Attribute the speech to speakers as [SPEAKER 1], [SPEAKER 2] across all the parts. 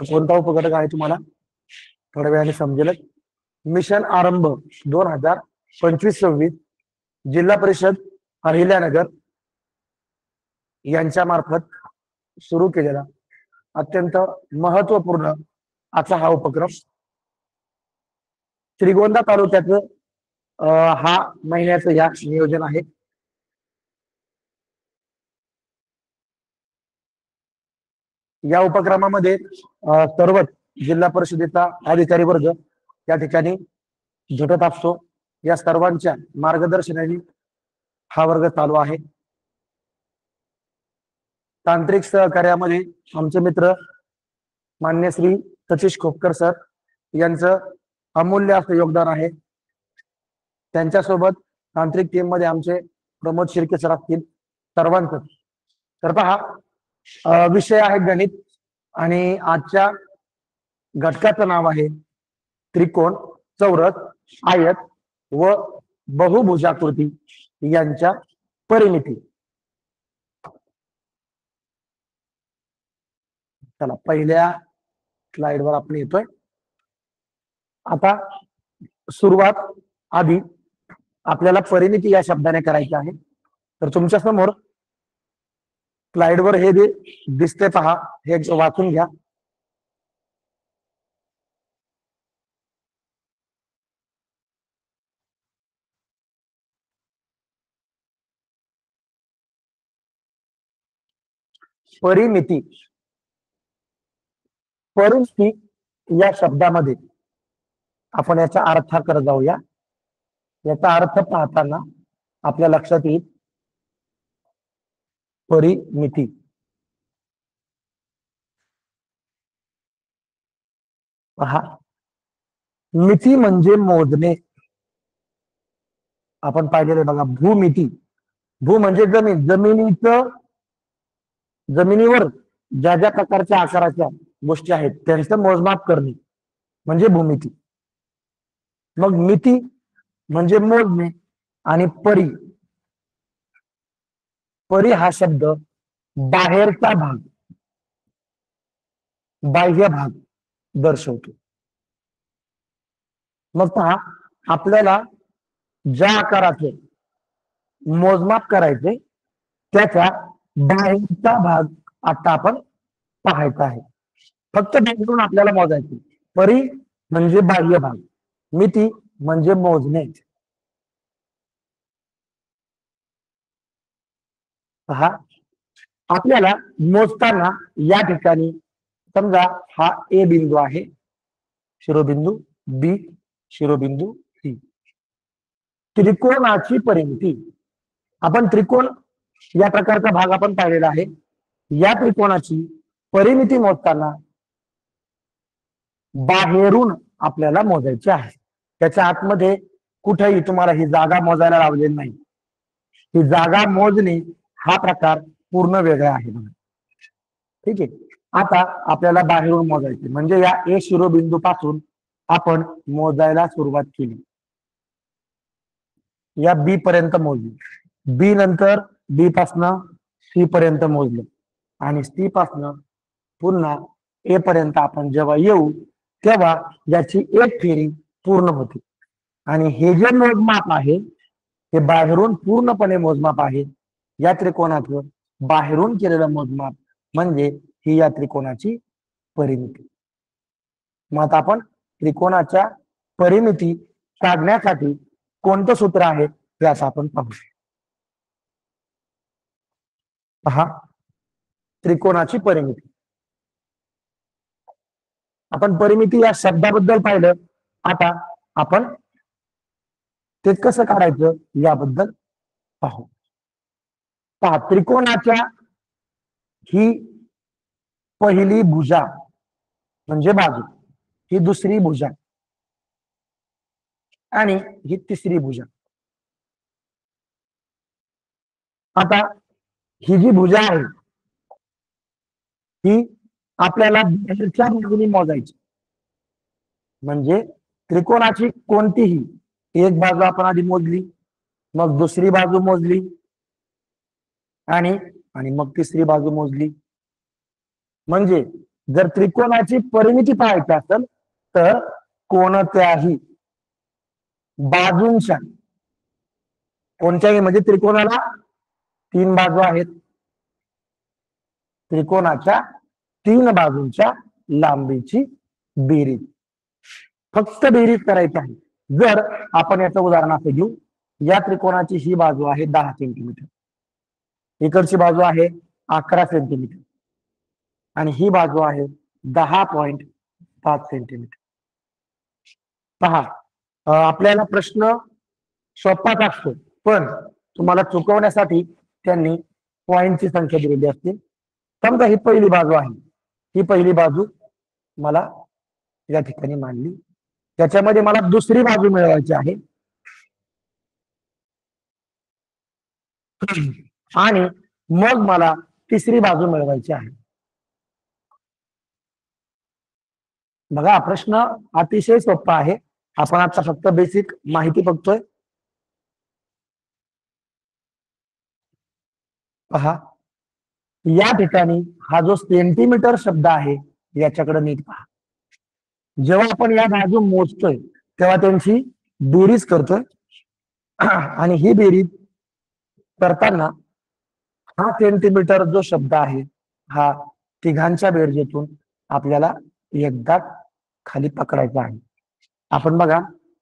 [SPEAKER 1] कोणता उपघटक आहे तुम्हाला थोड्या वेळाने समजेल. मिशन आरंभ 2025-26 जिल्हा परिषद अहिल्यानगर यांच्या मार्फत सुरू केलेला अत्यंत महत्वपूर्ण असा हा उपक्रम श्रीगोंदा तालुक्याचं हा महिन्याचं या नियोजन आहे. या उपक्रमामध्ये सर्वच जिल्हा परिषदेचा अधिकारी वर्ग या ठिकाणी झटत असतो. या सर्वांच्या मार्गदर्शनाने हा वर्ग चालू आहे. तांत्रिक सहकार्यामध्ये आमचे मित्र मान्य श्री सतीश खोपकर सर यांचं अमूल्य असं योगदान आहे. त्यांच्यासोबत तांत्रिक टीम मध्ये आमचे प्रमोद शिर्के सर असतील सर्वांचं. तर पहा विषय आहे गणित आणि आजच्या घटकाचं नाव आहे त्रिकोण, चौरस, आयत व बहुभुजाकृती यांच्या परिमिती. चला पहिल्या स्लाइडवर आपण येतोय. आता सुरुवात आधी आपल्याला परिमिती या शब्दाने करायची आहे. तर तुमच्या समोर स्लाइडवर हे दिसते पहा, हे वाचून घ्या. परिमिती. परिमिती या शब्दामध्ये आपण याचा अर्थाकडे जाऊया. याचा अर्थ पाहताना आपल्या लक्षात येईल परिमिती. पहा, मिती म्हणजे मोजणे. आपण पाहिलेले बघा भूमिती. भू म्हणजे जमीन. जमिनीवर ज्या ज्या प्रकारच्या आकाराच्या गोष्टी आहेत त्यांचं मोजमाप करणे म्हणजे भूमिती. मग मिती म्हणजे मोजणे आणि परी हा शब्द बाहेरचा भाग, बाह्य भाग दर्शवतो. मग पहा, आपल्याला ज्या आकाराचे मोजमाप करायचे त्याचा बाहेरचा भाग आता आपण पाहायचा आहे. फक्त बाहेरून आपल्याला मोजायचे. परी म्हणजे बाह्य भाग, मिती म्हणजे मोजणे. पहा, आपल्याला मोजताना या ठिकाणी समजा हा ए बिंदू आहे, शिरोबिंदू बी, शिरोबिंदू सी. त्रिकोणाची परिमिती. आपण त्रिकोण या प्रकारचा भाग आपण पाहिलेला आहे. या त्रिकोणाची परिमिती मोजताना बाहेरून आपल्याला मोजायची आहे. त्याच्या आतमध्ये कुठेही तुम्हाला ही जागा मोजायला लावलेली नाही. ही जागा मोजणे हा प्रकार पूर्ण वेगळा आहे. ठीक आहे. आता आपल्याला बाहेरून मोजायचे म्हणजे या ए शिरोबिंदू पासून आपण मोजायला सुरुवात केली. या बी पर्यंत मोजली. बी नंतर बी पासनं सी पर्यंत मोजलं आणि सी पासनं पुन्हा ए पर्यंत आपण जेव्हा येऊ तेव्हा याची एक फेरी पूर्ण होते. आणि हे जे मोजमाप आहे हे बाहेरून पूर्णपणे मोजमाप आहे. या त्रिकोणाचं बाहेरून केलेलं मोजमाप म्हणजे ही या त्रिकोणाची परिमिती. मग आता आपण त्रिकोणाच्या परिमिती काढण्यासाठी कोणतं सूत्र आहे हे आता आपण पाहू. पहा, त्रिकोणाची परिमिती. आपण परिमिती या शब्दाबद्दल पाहिलं. आता आपण ते कसं काढायचं याबद्दल पाहू. पहा, त्रिकोणाच्या ही पहिली भुजा म्हणजे बाजू, ही दुसरी भुजा आणि ही तिसरी भुजा. आता ही जी भुजा आहे ही आपल्याला बाहेरच्या बाजूने मोजायची. म्हणजे त्रिकोणाची कोणतीही एक बाजू आपण आधी मोजली, मग दुसरी बाजू मोजली आणि मग तिसरी बाजू मोजली. म्हणजे जर त्रिकोणाची परिमिती पाहायची असेल तर कोणत्याही बाजूंच्या, कोणत्याही म्हणजे त्रिकोणाला 3 बाजू आहेत, त्रिकोणाच्या 3 बाजूंच्या लांबीची बेरीज, फक्त बेरीज करायची आहे. जर आपण याचं उदाहरण असं घेऊ, या त्रिकोणाची ही बाजू आहे 10 सेंटीमीटर, इकडची बाजू आहे 11 सेंटीमीटर आणि ही बाजू आहे 10.5 सेंटीमीटर. पहा, आपल्याला प्रश्न सोपाच असतो, पण तुम्हाला चुकवण्यासाठी त्यांनी पॉइंटची संख्या दिलेली असते. समजा ही पहिली बाजू आहे, ही पहिली बाजू मला या ठिकाणी मांडली, त्याच्यामध्ये मला दुसरी बाजू मिळवायची आहे आणि मग मला तिसरी बाजू मिळवायची आहे. बघा, प्रश्न अतिशय सोपा आहे. आपण आता फक्त बेसिक माहिती बघतोय. पहा, या ठिकाणी हा जो सेंटीमीटर शब्द आहे याच्याकडे नीट पहा. जेव्हा आपण या बाजू मोजतोय तेव्हा त्यांची बेरीज करतोय आणि ही बेरीज करताना हा सेंटीमीटर जो शब्द आहे हा तिघांच्या बेरजेतून आपल्याला एकदा खाली पकडायचा आहे. आपण बघा,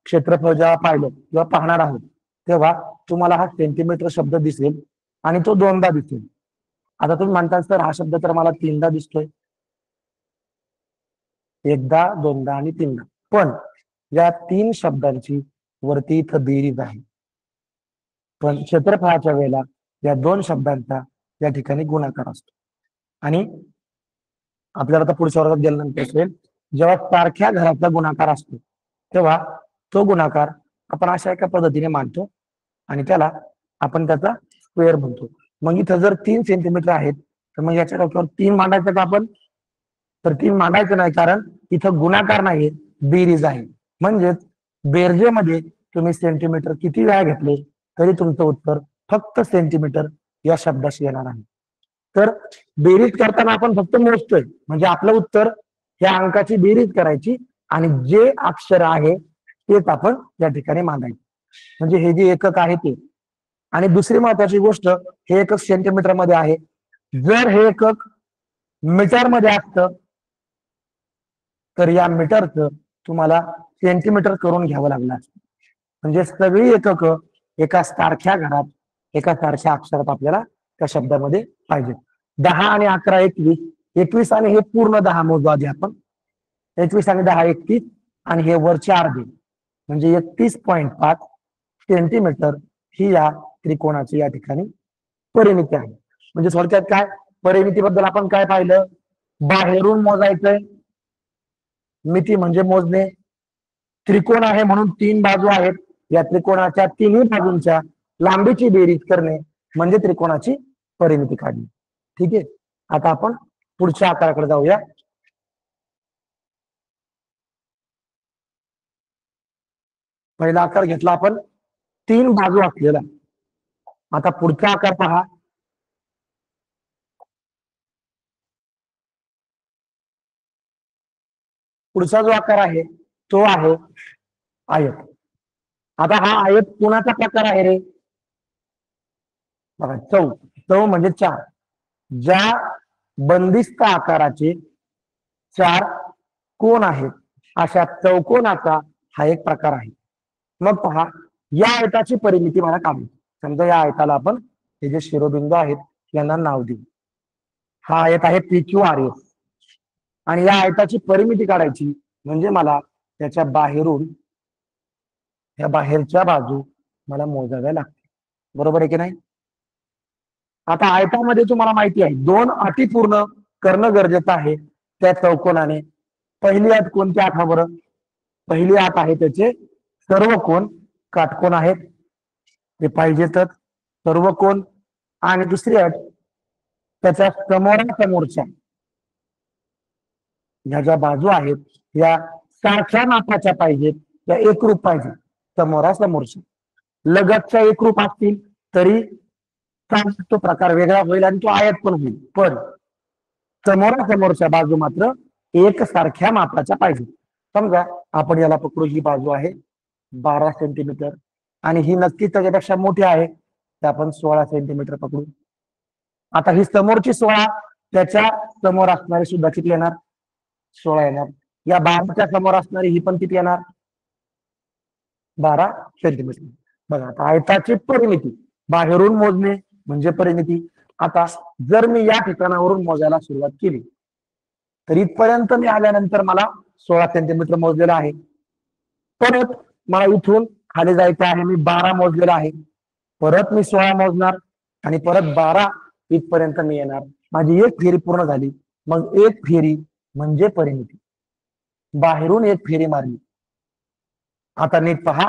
[SPEAKER 1] क्षेत्रफळ जेव्हा पाहिलं किंवा पाहणार आहोत तेव्हा तुम्हाला हा सेंटीमीटर शब्द दिसेल आणि तो दोनदा दिसेल. आता तुम्ही म्हणता सर हा शब्द तर मला 3दा दिसतोय, एकदा, दोनदा आणि 3दा, पण या 3 शब्दांची वरती इथं बेरीज आहे, पण क्षेत्रफळाच्या वेळेला या 2 शब्दांचा या ठिकाणी गुणाकार असतो. आणि आपल्याला आता पुढच्या वर्गात गेल्यानंतर असेल, जेव्हा सारख्या घराचा गुणाकार असतो तेव्हा तो गुणाकार आपण अशा एका पद्धतीने मांडतो आणि त्याला आपण त्याचा स्क्वेअर म्हणतो. मग इथं जर 3 सेंटीमीटर आहेत तर मग याच्या डोक्यावर 3 मांडायचं का आपण? तर 3 मांडायचं नाही, कारण इथं गुणाकार नाही, बेरीज आहे. म्हणजेच बेरजेमध्ये तुम्ही सेंटीमीटर किती वेळा घेतले तरी तुमचं उत्तर फक्त सेंटीमीटर या शब्दाशी येणार आहे. तर बेरीज करताना आपण फक्त मोजतोय, म्हणजे आपलं उत्तर या अंकाची बेरीज करायची आणि जे अक्षर आहे तेच आपण या ठिकाणी मांडायचे, म्हणजे हे जे एकक आहे ते. आणि दुसरी महत्वाची गोष्ट, हे एकक सेंटीमीटर मध्ये आहे. जर हे एकक मीटर मध्ये असतं तर या मीटरचं तुम्हाला सेंटीमीटर करून घ्यावं लागलं असतं. म्हणजे सगळी एकक एका सारख्या घरात, एका सारख्या अक्षरात आपल्याला त्या शब्दामध्ये पाहिजे. 10 आणि 11 21, 21 आणि हे पूर्ण 10 मोजू आधी आपण. 21 आणि 10 31 आणि हे वरचे अर्धे म्हणजे 31.5 सेंटीमीटर ही या त्रिकोणाची या ठिकाणी परिमिती आहे. म्हणजे थोडक्यात काय, परिमितीबद्दल आपण काय पाहिलं, बाहेरून मोजायचंय, मिती म्हणजे मोजणे, त्रिकोण आहे म्हणून 3 बाजू आहेत, या त्रिकोणाच्या 3ही बाजूंच्या लांबीची बेरीज करणे म्हणजे त्रिकोणाची परिमिती काढणे. ठीक आहे, आता आपण पुढच्या आकाराकडे जाऊया. पहिला आकार घेतला आपण 3 बाजू असलेला. आता पुढचा आकार पहा, पुढचा जो आकार आहे तो आहे आयत. आता हा आयत कोणाचा प्रकार आहे रे? बघा, चौ, चौ म्हणजे 4. ज्या बंदिस्त आकाराचे 4 कोण आहेत अशा चौकोनाचा हा एक प्रकार आहे. मग पहा, या आयताची परिमिती मला काढू. समजा या आयताला आपण हे जे शिरोबिंदू आहेत यांना नाव देऊ. हा आयत आहे PQRS आणि या आयताची परिमिती काढायची म्हणजे मला त्याच्या बाहेरून या बाहेरच्या बाजू मला मोजाव्या लागतील. बरोबर आहे की नाही? आता आयतामध्ये तुम्हाला माहिती आहे 2 अटी पूर्ण करणं गरजेचं आहे त्या चौकोनाने. पहिली अट कोणती आठवा बरं? पहिली अट आहे त्याचे सर्व कोण काटकोन आहेत, ते पाहिजेतच सर्व कोण. आणि दुसरी अट त्याच्या समोरासमोरच्या ह्या ज्या बाजू आहेत या सारख्या मापाच्या पाहिजेत, या एकरूप पाहिजे. समोरासमोरच्या लगतच्या एकरूप असतील तरी तो प्रकार वेगळा होईल आणि तो आयत पण होईल. पण समोरासमोरच्या बाजू मात्र एक सारख्या मापाच्या पाहिजे. समजा आपण याला पकडू, ही बाजू आहे 12 सेंटीमीटर आणि ही नक्कीच त्याच्यापेक्षा मोठी आहे, तर आपण 16 सेंटीमीटर पकडू. आता ही समोरची 16, त्याच्या समोर असणारी सुद्धा किती येणार? 16 येणार. या 12च्या समोर असणारी ही पण किती येणार? 12 सेंटीमीटर. बघा आता आयताची परिमिती बाहेरून मोजणे म्हणजे परिमिती. आता जर मी या ठिकाणावरून मोजायला सुरुवात केली तर इथपर्यंत मी आल्यानंतर मला 16 सेंटीमीटर मोजलेलं आहे. परत मला इथून खाली जायचं आहे, मी 12 मोजलेलं आहे. परत मी 16 मोजणार आणि परत 12 इथपर्यंत मी येणार. माझी एक फेरी पूर्ण झाली. मग एक फेरी म्हणजे परिमिती. बाहेरून एक फेरी मारली. आता नीट पहा,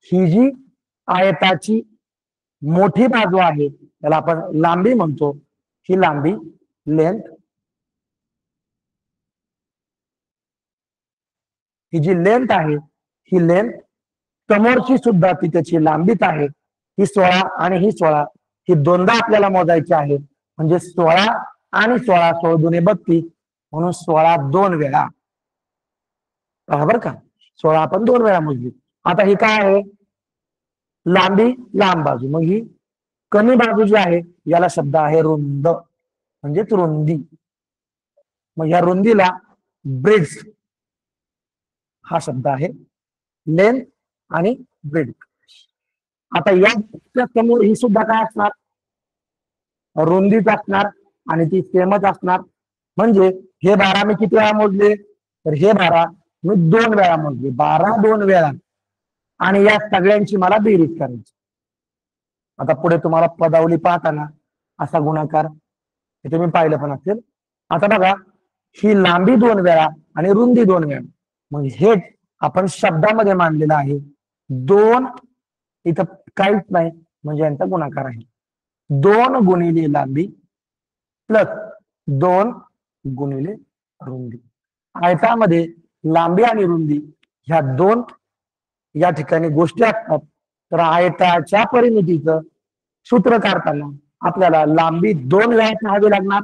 [SPEAKER 1] ही जी आयताची मोठी बाजू आहे त्याला आपण लांबी म्हणतो. ही लांबी लेंथ, ही जी लेंथ आहे ही लेंथ समोरची सुद्धा ती त्याची लांबीच आहे. ही 16 आणि ही 16 ही दोनदा आपल्याला मोजायची आहे. म्हणजे 16 आणि 16 16 दुने 32 म्हणून 16 दोन वेळा. बरोबर का? 16 आपण 2 वेळा मोजली. आता ही काय आहे? लांबी, लांब बाजू. मग ही कमी बाजू जी आहे याला शब्द आहे रुंद, म्हणजेच रुंदी. मग या रुंदीला ब्रेड्थ हा शब्द आहे. लेंथ आणि ब्रेड्थ. आता या समोर ही सुद्धा काय असणार? रुंदीच असणार आणि ती सेमच असणार. म्हणजे हे 12 मी किती वेळा मोजले? तर हे 12 मी 2 वेळा मोजले. 12 2 वेळा. आणि या सगळ्यांची मला बेरीज करायची. आता पुढे तुम्हाला पदावली पाहताना असा गुणाकार हे तुम्ही पाहिलं पण असेल. आता बघा, ही लांबी 2 वेळा आणि रुंदी 2 वेळा. मग हे आपण शब्दामध्ये मांडलेलं आहे. 2 इथं काहीच नाही म्हणजे यांचा गुणाकार आहे. 2 गुणिले लांबी प्लस 2 गुणिले रुंदी. आयतामध्ये लांबी आणि रुंदी ह्या दोन या ठिकाणी गोष्टी असतात. तर आयताच्या परिमितीचं सूत्र काढताना आपल्याला लांबी 2 वेळा पाहावी लागणार,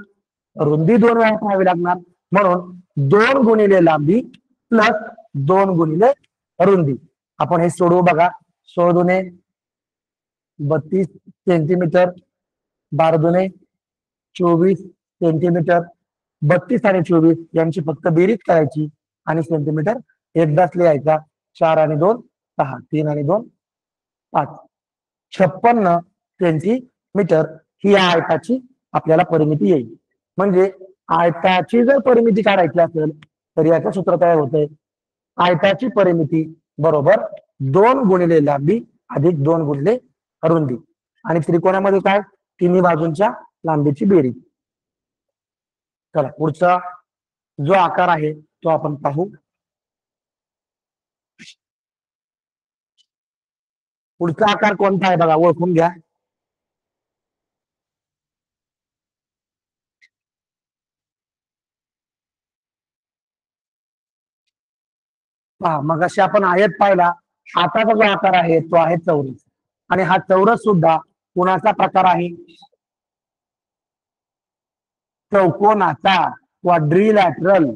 [SPEAKER 1] रुंदी 2 वेळा पाहावी लागणार. म्हणून 2 गुणिले लांबी प्लस 2 गुणिले रुंदी. आपण हे सोडवू बघा. 16 दुने 32 सेंटीमीटर, 12 दुने 24 सेंटीमीटर. 32 आणि 24 यांची फक्त बेरीज करायची आणि सेंटीमीटर एकदाच लिहायचा. 4 आणि 2 6, 3 आणि 2 5, 56 सेंटीमीटर ही या आयताची आपल्याला परिमिती येईल. म्हणजे आयताची जर परिमिती काढायची असेल तर याचं सूत्र तयार होतंय. आयताची परिमिती बरोबर 2 गुणिले लांबी अधिक 2 गुणिले रुंदी. आणि त्रिकोणामध्ये काय? तिन्ही बाजूंच्या लांबीची बेरीज. चला पुढचा जो आकार आहे तो आपण पाहू. पुढचा आकार कोणता आहे बघा, ओळखून घ्या. पहा, मग अशी आपण आयत पाहिला. आताचा जो आकार आहे तो आहे चौरस. आणि हा चौरस सुद्धा कोणाचा प्रकार आहे? चौकोनाचा, क्वाड्रिलॅटरल.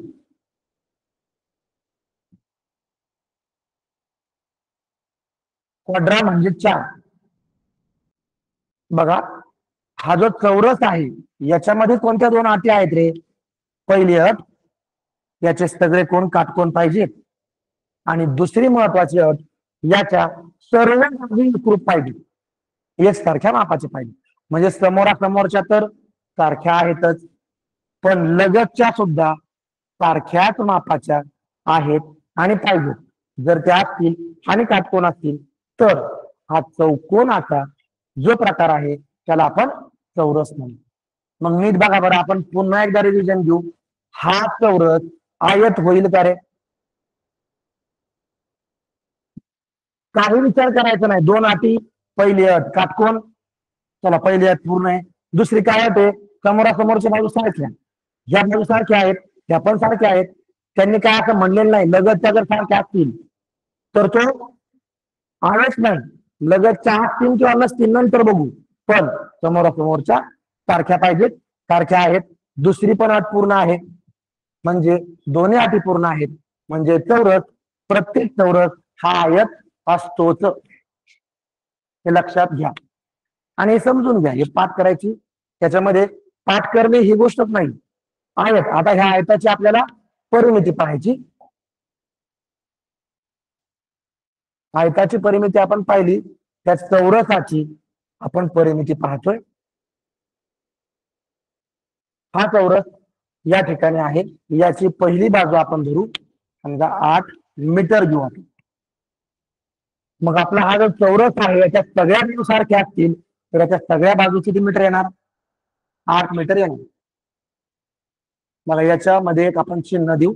[SPEAKER 1] क्वाड्रा म्हणजे 4. बघा, हा जो चौरस आहे याच्यामध्ये कोणत्या 2 अटी आहेत रे? पहिली अट, याचे सगळे कोण काटकोन पाहिजेत. आणि दुसरी महत्वाची अट, याच्या सर्व बाजू एकरूप पाहिजे, एक सारख्या मापाचे पाहिजे. म्हणजे समोरासमोरच्या तर सारख्या आहेतच, पण लगतच्या सुद्धा सारख्याच मापाच्या आहेत आणि पाहिजेत. जर त्या असतील आणि काटकोन असतील तर हा चौकोनाचा जो प्रकार आहे त्याला आपण चौरस म्हणू. मग नीट बघा बरं, आपण पुन्हा एकदा रिव्हिजन घेऊ. हा चौरस आयत होईल का रे? काही विचार करायचा नाही. 2 अटी. पहिली अट काटकोन. चला, पहिली अट पूर्ण आहे. दुसरी काय अट आहे? समोरासमोरच्या बाजू सारख्या. ज्या बाजू सारख्या आहेत त्या पण सारख्या आहेत. त्यांनी काय असं म्हणलेलं नाही लगतच्या जर सारख्या असतील तर तो आळस नाही. लगतच्या असतील किंवा नसतील नंतर बघू, पण समोरासमोरच्या सारख्या पाहिजेत, सारख्या आहेत. दुसरी पण अट पूर्ण आहे, म्हणजे दोन्ही अटी पूर्ण आहेत, म्हणजे चौरस, प्रत्येक चौरस हा आयत असतोच, हे लक्षात घ्या आणि हे समजून घ्या. हे पाठ करायची, त्याच्यामध्ये पाठ करणे ही गोष्टच नाही. आयत, आता ह्या आयताची आपल्याला परिमिती पाहायची. आयताची परिमिती आपण पाहिली, त्या चौरसाची आपण परिमिती पाहतोय. हा चौरस या ठिकाणी आहे, याची पहिली बाजू आपण धरू, समजा 8 मीटर घेऊ आपण. मग आपला हा जो चौरस आहे, याच्या सगळ्या बाजू सारख्या असतील तर याच्या सगळ्या बाजू किती मीटर येणार? 8 मीटर येणार. मग याच्यामध्ये एक आपण चिन्ह देऊ.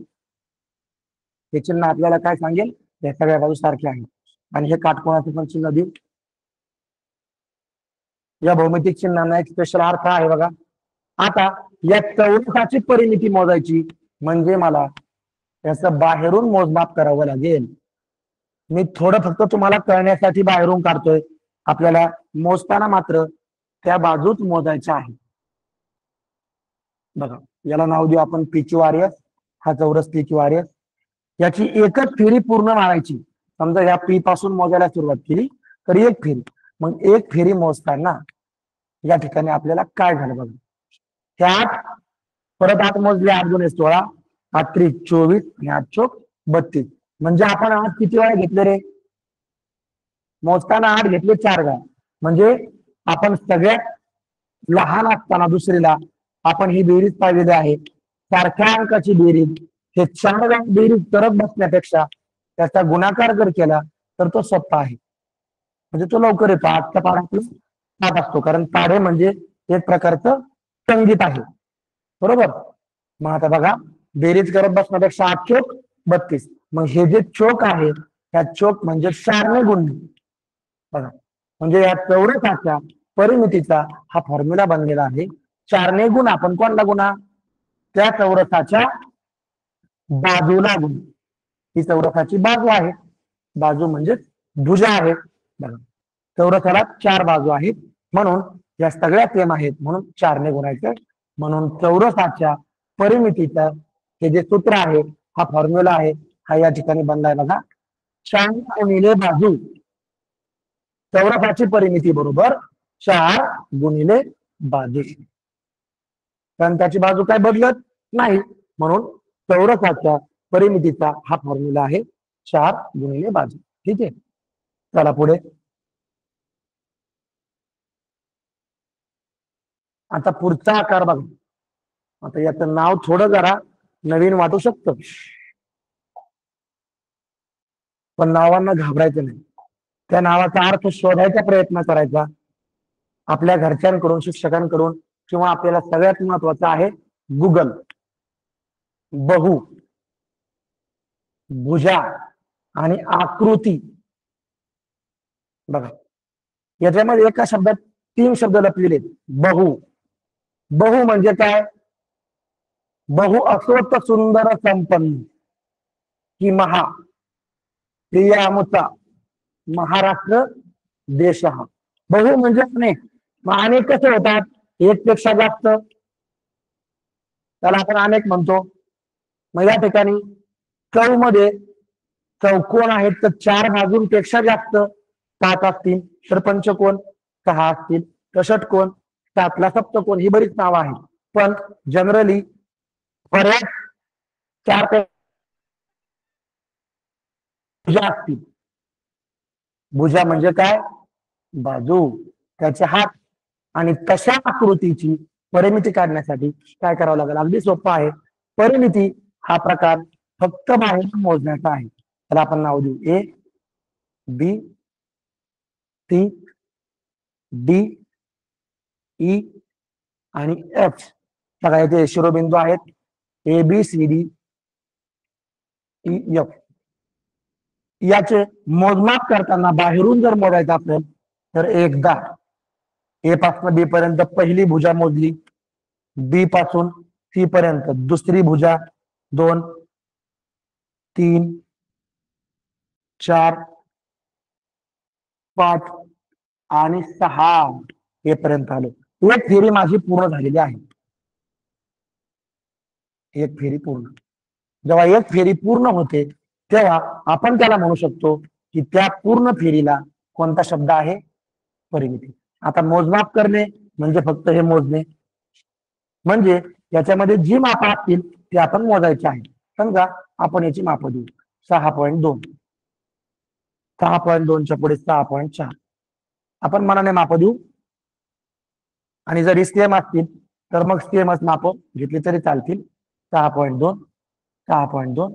[SPEAKER 1] हे चिन्ह आपल्याला काय सांगेल? या सगळ्या बाजू सारख्या आहेत. आणि हे काटकोनाचे पण चिन्ह देऊ. या भौमितिक चिन्हांना एक स्पेशल अर्थ आहे बघा. आता या चौरसाची परिमिती मोजायची म्हणजे मला याचं बाहेरून मोजमाप करावं लागेल. मी थोडं फक्त तुम्हाला कळण्यासाठी बाहेरून काढतोय, आपल्याला मोजताना मात्र त्या बाजूच मोजायच्या आहे. बघा, याला नाव देऊ आपण PQRS. हा चौरस PQRS. याची एकच फेरी पूर्ण मारायची. समजा या P पासून मोजायला सुरुवात केली तर एक फेरी, मग एक फेरी मोजताना या ठिकाणी आपल्याला काय झालं बघा. त्यात परत 8 मोजले, 8 गुणे 16, 8 त्रिक 24 आणि 8 चोक 32. म्हणजे आपण आज किती वेळा घेतले रे? मोजताना 8 घेतले 4 वेळा. म्हणजे आपण सगळ्यात लहान असताना दुसरीला आपण ही बेरीज पाहिलेली आहे. सारख्या अंकाची बेरीज हे 4 वेळा बेरीज करत बसण्यापेक्षा त्याचा गुणाकार जर केला तर तो सोपा आहे, म्हणजे तो लवकर येतो. आजचा पाढा सात असतो, कारण पाढे म्हणजे एक प्रकारचं संगीत आहे, बरोबर. मग आता बघा, बेरीज करत बसण्यापेक्षा 8 चोक 32. मग हे जे चोक आहे, त्या चोक म्हणजे 4 ने गुणणे. बघा, म्हणजे या चौरसाच्या परिमितीचा हा फॉर्म्युला बनलेला आहे. 4 ने गुण, आपण कोणला गुणा? त्या चौरसाच्या बाजूला गुण. ही चौरसाची बाजू आहे, बाजू म्हणजे भुजा आहे. बघा, चौरसाला 4 बाजू आहेत, म्हणून या सगळ्या सेम आहेत, म्हणून 4 ने गुणायचं. म्हणून चौरसाच्या परिमितीचं हे जे सूत्र आहे, हा फॉर्म्युला आहे, हा या ठिकाणी बनलाय बघा. 4 गुणिले बाजू, चौरसाची परिमिती बरोबर 4 गुणिले बाजू, कारण त्याची बाजू काय बदलत नाही, म्हणून चौरसाच्या परिमितीचा हा फॉर्म्युला आहे 4 गुणिले बाजू. ठीक आहे, चला पुढे. आता पुढचा आकार बघा. आता याचं नाव थोडं जरा नवीन वाटू शकतं, पण नावांना घाबरायचं नाही. त्या नावाचा अर्थ शोधायचा प्रयत्न करायचा आपल्या घरच्यांकडून, शिक्षकांकडून, किंवा आपल्याला सगळ्यात महत्वाचं आहे गुगल. बहु, भुजा आणि आकृती. बघा, याच्यामध्ये एका शब्दात 3 शब्द लपलेले. बहु, बहु म्हणजे काय? बहु असोत सुंदर संपन्न की महा प्रिय अमुचा महाराष्ट्र देश हा. बहु म्हणजे अनेक. मग अनेक कसे होतात? एक पेक्षा जास्त, त्याला आपण अनेक म्हणतो. मग या ठिकाणी चौ मध्ये चौकोन आहेत तर 4 बाजूंपेक्षा जास्त 5 असतील, तर पंचकोन 6 असतील, तर षटकोन 7 ला सप्तकोन. ही बरीच नावं आहेत, पण जनरली बऱ्याच 4 भुजा असतील. भुजा म्हणजे काय? बाजू, त्याचे हात. आणि तशा आकृतीची परिमिती काढण्यासाठी काय करावं लागेल? अगदी सोपं आहे. परिमिती हा प्रकार फक्त बाहेर मोजण्याचा आहे. त्याला आपण नाव देऊ A, B, C, D, E आणि F. बघा, इथे शिरोबिंदू आहेत ABCDEF. याचे मोजमाप करताना बाहेरून जर मोजायचं असेल तर एकदा A पासून B पर्यंत पहिली भुजा मोजली, B पासून C पर्यंत दुसरी भुजा, 2, 3, 4, 5 आणि 6 हे पर्यंत आलो. एक फेरी माझी पूर्ण झालेली आहे. एक फेरी पूर्ण. जेव्हा एक फेरी पूर्ण होते तेव्हा आपण त्याला म्हणू शकतो की त्या पूर्ण फेरीला कोणता शब्द आहे? परिमिती. आता मोजमाप करणे म्हणजे फक्त हे मोजणे, म्हणजे याच्यामध्ये जी माप असतील ती आपण मोजायची आहे. समजा आपण याची माप देऊ 6.2, 6.2च्या पुढे 6.4 आपण मनाने माप देऊ, आणि जर सेम असतील तर मग सेमच माप घेतली तरी चालतील. 6.2, 6.2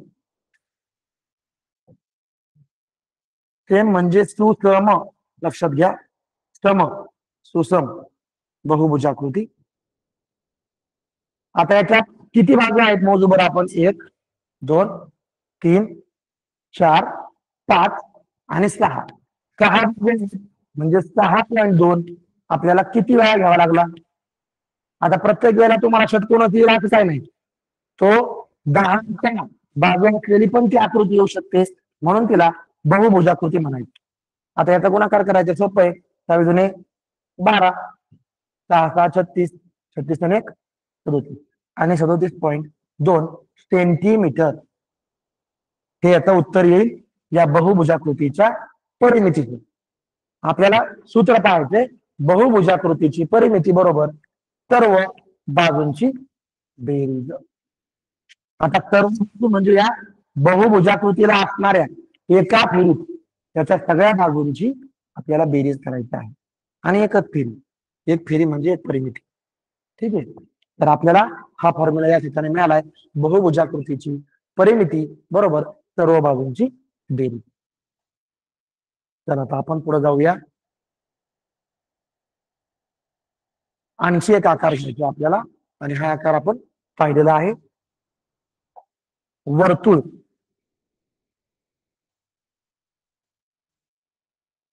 [SPEAKER 1] सेम म्हणजे सुसम, लक्षात घ्या, सम, सुसम बहुभुजाकृती. आता याच्यात किती बाजू आहेत मोजू बरं आपण? 1, 2, 3, 4, 5 आणि 6. 6 म्हणजे 6.2 आपल्याला किती वेळा घ्यावा लागला? आता प्रत्येक वेळेला तुम्हाला षटकोनच येईल असं काय नाही, तो 10 बाजू असलेली पण ती आकृती येऊ शकते, म्हणून तिला बहुभुजाकृती म्हणायची. आता याचा गुणाकार करायचा सोपं आहे. 12, 6 36, 36 आणि 1 37 आणि 37.2 सेंटीमीटर हे याचं उत्तर येईल या बहुभुजाकृतीच्या परिमितीचे. आपल्याला सूत्र पाहायचे, बहुभुजाकृतीची परिमिती बरोबर सर्व बाजूंची बेरीज. आता सर्व म्हणजे या बहुभुजाकृतीला असणाऱ्या एका फेरीत त्याच्या सगळ्या बाजूंची आपल्याला बेरीज करायची आहे, आणि एकच फेरी. एक फेरी म्हणजे एक परिमिती. ठीक आहे, तर आपल्याला हा फॉर्म्युला या ठिकाणी मिळालाय, बहुभुजाकृतीची परिमिती बरोबर सर्व बाजूंची बेरीज. चला आता आपण पुढे जाऊया. आणखी एक आकार घ्यायचा आपल्याला, आणि हा आकार आपण पाहिलेला आहे, वर्तुळ.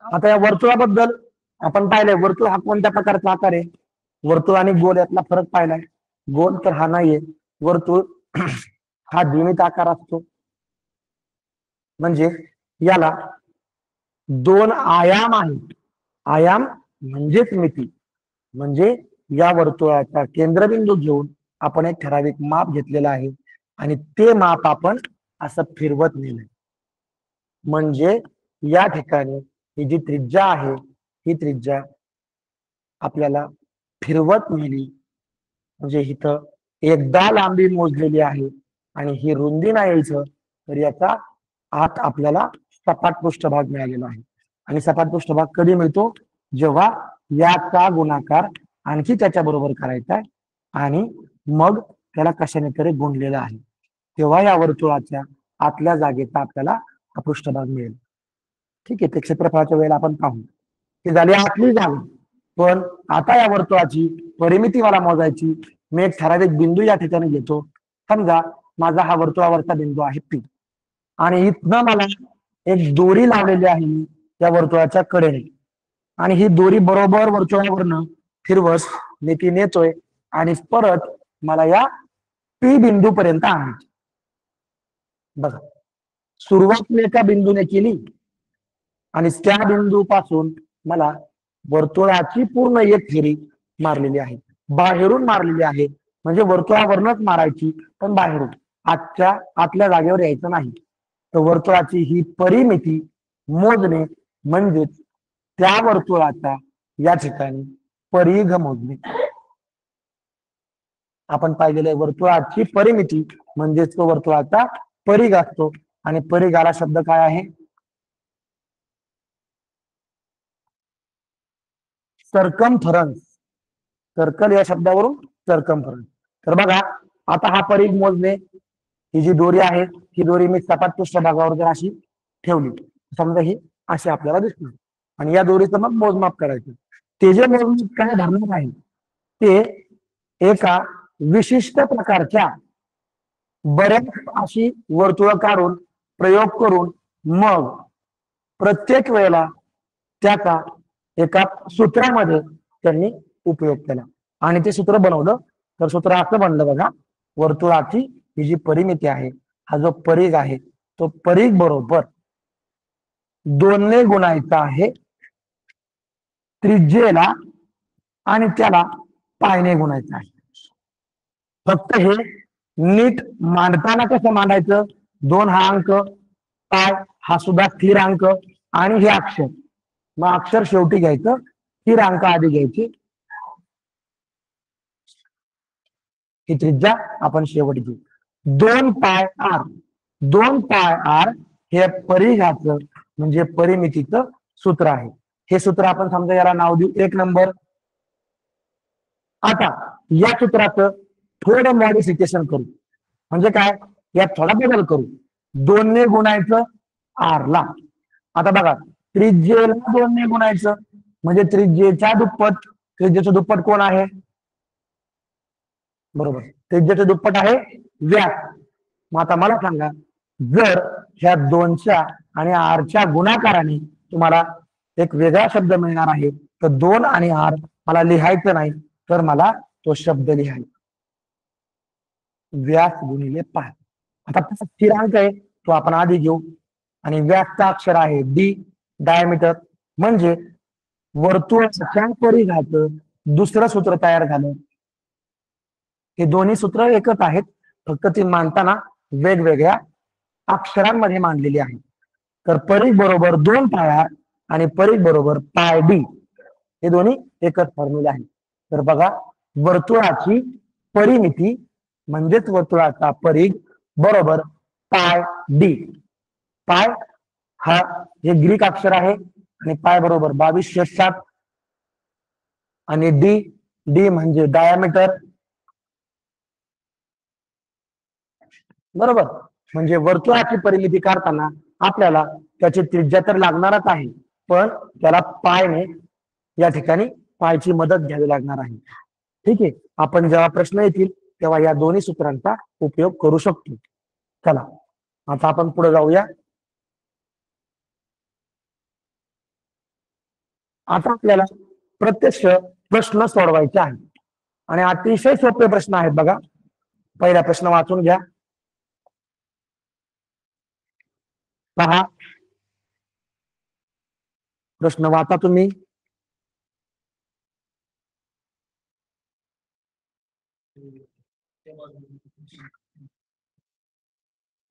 [SPEAKER 1] आता या वर्तुळाबद्दल आपण पाहिलंय, वर्तुळ हा कोणत्या प्रकारचा आकार आहे? वर्तुळ आणि गोल यातला फरक पाहिलाय. गोल तर हा नाहीये, वर्तुळ हा द्विमित आकार असतो, म्हणजे याला 2 आयाम आहेत. आयाम म्हणजेच मिती. म्हणजे या वर्तुळाचा केंद्रबिंदू घेऊन आपण एक ठराविक माप घेतलेलं आहे, आणि ते माप आपण असं फिरवत नेलंय. म्हणजे या ठिकाणी ही जी त्रिज्या आहे, ही त्रिज्या आपल्याला फिरवत नेली, म्हणजे इथं एकदा लांबी मोजलेली आहे आणि ही रुंदी नाही यायचं, तर याचा आत आपल्याला सपाट पृष्ठभाग मिळालेला आहे. आणि सपाट पृष्ठभाग कधी मिळतो? जेव्हा याचा गुणाकार आणखी त्याच्या बरोबर करायचा आहे आणि मग त्याला कशाने तरी गुणलेला आहे, तेव्हा या वर्तुळाच्या आतल्या जागेचा आपल्याला हा पृष्ठभाग मिळेल. ठीक आहे, ते क्षेत्रफळाच्या वेळेला आपण पाहू. ती झाली आतली जागा. पण आता या वर्तुळाची परिमिती मला मोजायची. मी एक ठराविक बिंदू या ठिकाणी घेतो. समजा माझा हा वर्तुळावरचा बिंदू आहे पी, आणि इथनं मला एक दोरी लावलेली आहे या वर्तुळाच्या कडेने, आणि ही दोरी बरोबर वर्तुळावरनं फिरवत मी ती नेतोय, आणि परत मला या पी बिंदू पर्यंत आणायची. बघा, सुरुवात मी एका बिंदूने केली, आणि त्या बिंदूपासून मला वर्तुळाची पूर्ण एक फेरी मारलेली आहे, बाहेरून मारलेली आहे. म्हणजे वर्तुळावरनच मारायची, पण बाहेरून, आतल्या जागेवर यायचं नाही. तर वर्तुळाची ही परिमिती मोजणे म्हणजेच त्या वर्तुळाचा या ठिकाणी परिघ मोजणे. आपण पाहिलेले वर्तुळाची परिमिती म्हणजेच तो वर्तुळाचा परिघ असतो, आणि परिघाला शब्द काय आहे? सर्कमफरन्स. सर्कल या शब्दावरून सर्कमफरन्स. तर बघा, आता हा परिघ मोजणे, ही जी दोरी आहे ही दोरी मी सपाट पृष्ठभागावर जर अशी ठेवली, समजा ही अशी आपल्याला दिसणार, आणि या दोरीचं मग मोजमाप करायचं. ते जे मोजमाप काय धरणार आहे ते एका विशिष्ट प्रकारच्या बऱ्याच अशी वर्तुळ काढून प्रयोग करून मग प्रत्येक वेळेला त्याचा एका सूत्रामध्ये त्यांनी उपयोग केला, आणि ते सूत्र बनवलं. तर सूत्र असं बनलं बघा, वर्तुळाची ही जी परिमिती आहे, हा जो परिघ आहे, तो परिघ बरोबर 2 ने गुणायचा आहे त्रिज्येला, आणि त्याला पायने गुणायचं आहे. फक्त हे नीट मांडताना कसं मांडायचं, 2 हा अंक, पाय हा सुद्धा स्थिर अंक आणि हे अक्षर, मग अक्षर शेवटी घ्यायचं, स्थिर अंक आधी घ्यायचे, ही त्रिज्या आपण शेवट घेऊ. 2 पाय आर, 2 पाय आर हे परिघाचं म्हणजे परिमितीचं सूत्र आहे. हे सूत्र आपण समजा याला नाव देऊ 1 नंबर. आता या सूत्राचं थोडं मॉडिफिकेशन करू, म्हणजे काय, यात थोडा बदल करू. 2 ने गुणायचं आर ला. आता बघा, त्रिज्येला 2 ने गुणायचं म्हणजे त्रिज्येच्या दुप्पट. त्रिज्येचं दुप्पट कोण आहे, बरोबर, त्रिज्येचं दुप्पट आहे व्यास. मग आता मला सांगा, जर ह्या 2च्या आणि आरच्या गुणाकाराने तुम्हाला एक वेगळा शब्द मिळणार आहे, तर 2 आणि आर मला लिहायचं नाही, तर मला तो शब्द लिहायचा व्यास गुणिले पाय. आता स्थिरांक आहे तो आपण आधी घेऊ, आणि व्यासचा अक्षर आहे डी, डायमीटर, म्हणजे वर्तुळाच्या परिघाचं दुसरं सूत्र तयार झालं. हे दोन्ही सूत्र एकच आहेत, फक्त ती मांडताना वेगवेगळ्या अक्षरांमध्ये मांडलेली आहे. तर परिघ बरोबर 2 पाय आर आणि परिघ बरोबर पाय डी, हे दोन्ही एकच फॉर्म्युला आहे. तर बघा, वर्तुळाची परिमिती म्हणजेच वर्तुळाचा परिघ बरोबर पाय डी. पाय हा हे ग्रीक अक्षर आहे आणि पाय बरोबर 22/7 आणि डी, डी म्हणजे डायमीटर, बरोबर. म्हणजे वर्तुळाची परिमिती काढताना आपल्याला त्याची त्रिज्या तर लागणारच आहे, पण त्याला पायने या ठिकाणी पायची मदत घ्यावी लागणार आहे. ठीक आहे, आपण जेव्हा प्रश्न येतील तेव्हा या दोन्ही सूत्रांचा उपयोग करू शकतो. चला आता आपण पुढे जाऊया. आता आपल्याला प्रत्यक्ष प्रश्न सोडवायचे आहेत आणि अतिशय सोपे प्रश्न आहेत. बघा, पहिला प्रश्न वाचून घ्या. पहा, प्रश्न वाचा तुम्ही.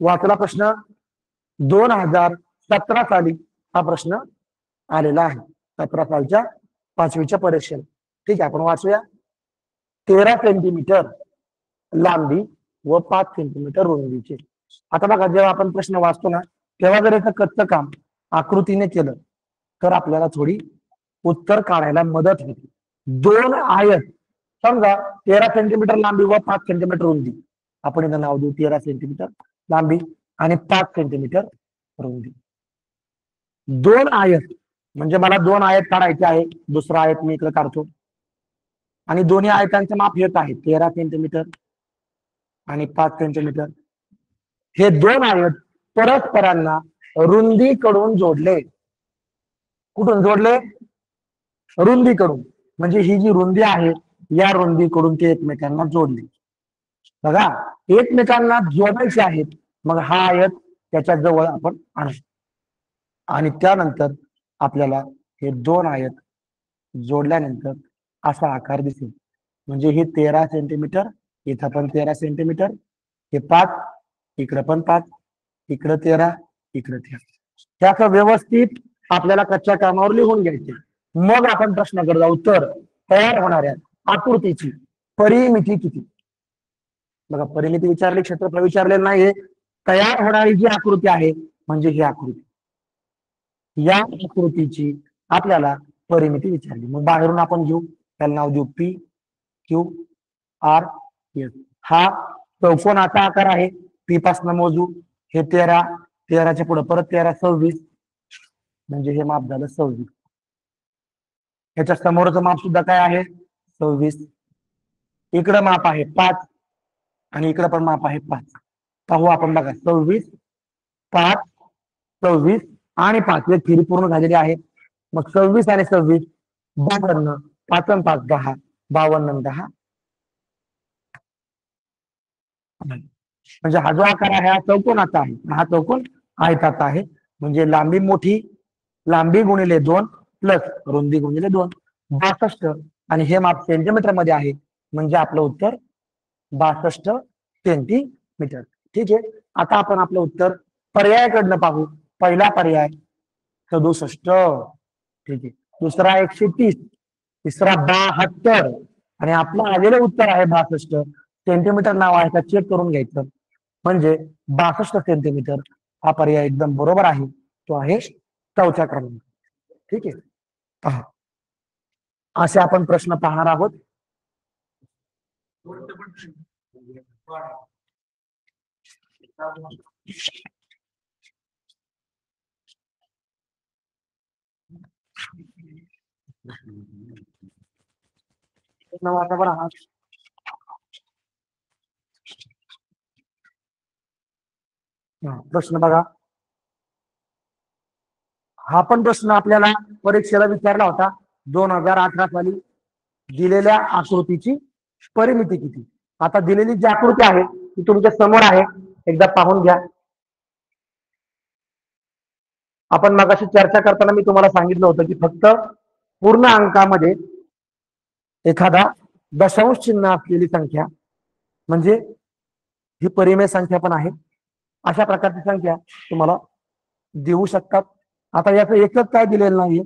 [SPEAKER 1] वाचला प्रश्न. 2017 साली हा प्रश्न आलेला आहे, 17 सालच्या 5वीच्या परीक्षेला. ठीक आहे, आपण वाचूया. 13 सेंटीमीटर लांबी व 5 सेंटीमीटर रुंदीचे. आता बघा, जेव्हा आपण प्रश्न वाचतो ना, तेव्हा जर याचं कच्चं काम आकृतीने केलं तर आपल्याला थोडी उत्तर काढायला मदत होते. 2 आयत, समजा 13 सेंटीमीटर लांबी व 5 सेंटीमीटर रुंदी, आपण इथं नाव देऊ 13 सेंटीमीटर लांबी आणि 5 सेंटीमीटर रुंदी. 2 आयत म्हणजे मला 2 आयत काढायचे आहे. दुसरा आयत मी इकडे काढतो आणि दोन्ही आयतांचे माप येत आहे 13 सेंटीमीटर आणि 5 सेंटीमीटर. हे 2 आयत परस्परांना रुंदीकडून जोडले. कुठून जोडले, रुंदीकडून. म्हणजे ही जी रुंदी आहे या रुंदीकडून ते एकमेकांना जोडले. बघा, एकमेकांना जोडायचे आहेत, मग हा आयत त्याच्या जवळ आपण आणू आणि त्यानंतर आपल्याला हे 2 आयत जोडल्यानंतर असा आकार दिसेल. म्हणजे हे 13 सेंटीमीटर, इथं पण 13 सेंटीमीटर, हे 5, इकडं पण 5, इकडं 13, इकडं 13. त्याचं व्यवस्थित आपल्याला कच्च्या कामावर लिहून घ्यायचे. मग आपण प्रश्नाकडे जाऊ. तर तयार होणाऱ्या आकृतीची परिमिती किती. बघा, परिमिती विचारली, क्षेत्रफळ विचारले नाहीये. तयार होणारी जी आकृती आहे म्हणजे ही आकृती, या आकृतीची आपल्याला परिमिती विचारली. मग बाहेरून आपण घेऊ, त्याला नाव देऊ पी क्यू आर एस. हा चौकोनाचा आकार आहे, पी पासून मोजू. हे 13, 13च्या पुढे परत 13, 26, म्हणजे हे माप झालं 26. याच्या समोरचं माप सुद्धा काय आहे, 26. इकडं माप आहे 5 आणि इकडं पण माप आहे 5. पाहू आपण, बघा 26, 5, 26 आणि 5, एक फेरी पूर्ण झालेली आहे. मग 26 आणि 26 52, 5 आणि 5 10, 52 आणि 10. म्हणजे हा जो आकार आहे हा चौकोनाचा आहे, हा चौकोन आयताचा आहे. म्हणजे लांबी मोठी, लांबी गुणिले 2 प्लस रुंदी गुणिले 2, 62. आणि हे माप सेंटीमीटर मध्ये आहे, म्हणजे आपलं उत्तर 62 सेंटीमीटर. ठीक आहे, आता आपण आपलं उत्तर पर्यायाकडनं पाहू. पहिला पर्याय 67, ठीक आहे. दुसरा 130, तिसरा 72 आणि आपलं आलेलं उत्तर आहे 62. सेंटीमीटर नाव आहे का चेक करून घ्यायचं. म्हणजे 62 सेंटीमीटर हा पर्याय एकदम बरोबर आहे. तो आहे चौथ्या क्रमांक. ठीक आहे, पहा असे आपण प्रश्न पाहणार आहोत. प्रश्न बघा. हा पण प्रश्न आपल्याला परीक्षेला विचारला होता. 2018 साली दिलेल्या आकृतीची परिमिती किती. आता दिलेली जी आकृती आहे ती तुमच्या समोर आहे, एकदा पाहून घ्या. आपण मगाशी चर्चा करताना मी तुम्हाला सांगितलं होतं की फक्त पूर्ण अंकामध्ये एखादा दशांश चिन्ह असलेली संख्या म्हणजे ही परिमेय संख्या पण आहे. अशा प्रकारची संख्या तुम्हाला देऊ शकतात. आता याचं एकच काय दिलेलं नाहीये.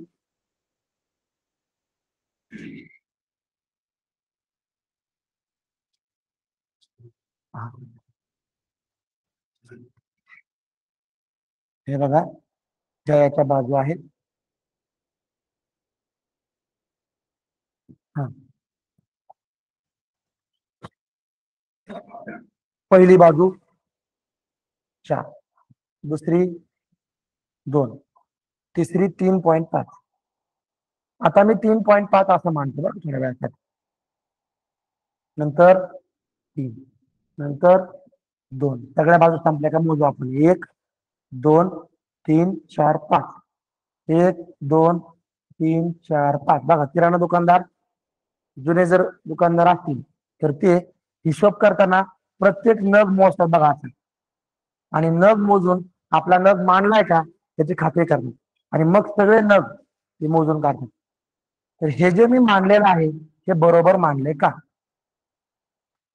[SPEAKER 1] हे बघा, जयाच्या बाजू आहेत. पहिली बाजू 4, दुसरी 2, तिसरी 3.5. आता मी 3.5 असं मानतो बरं थोड्या वेळासाठी. नंतर 3, नंतर 2. सगळ्या बाजू संपल्या का मोजू आपण. 1 2 3 4 5. 1 2 3 4 5. बघा, किराणा दुकानदार जुने जर दुकानदार असतील तर ते हिशोब करताना प्रत्येक नग मोजतात बघा असं. आणि नग मोजून आपला नग मांडलाय का त्याची खात्री करतात आणि मग सगळे नग ते मोजून काढतात. तर हे जे मी मांडलेलं आहे हे बरोबर मांडले का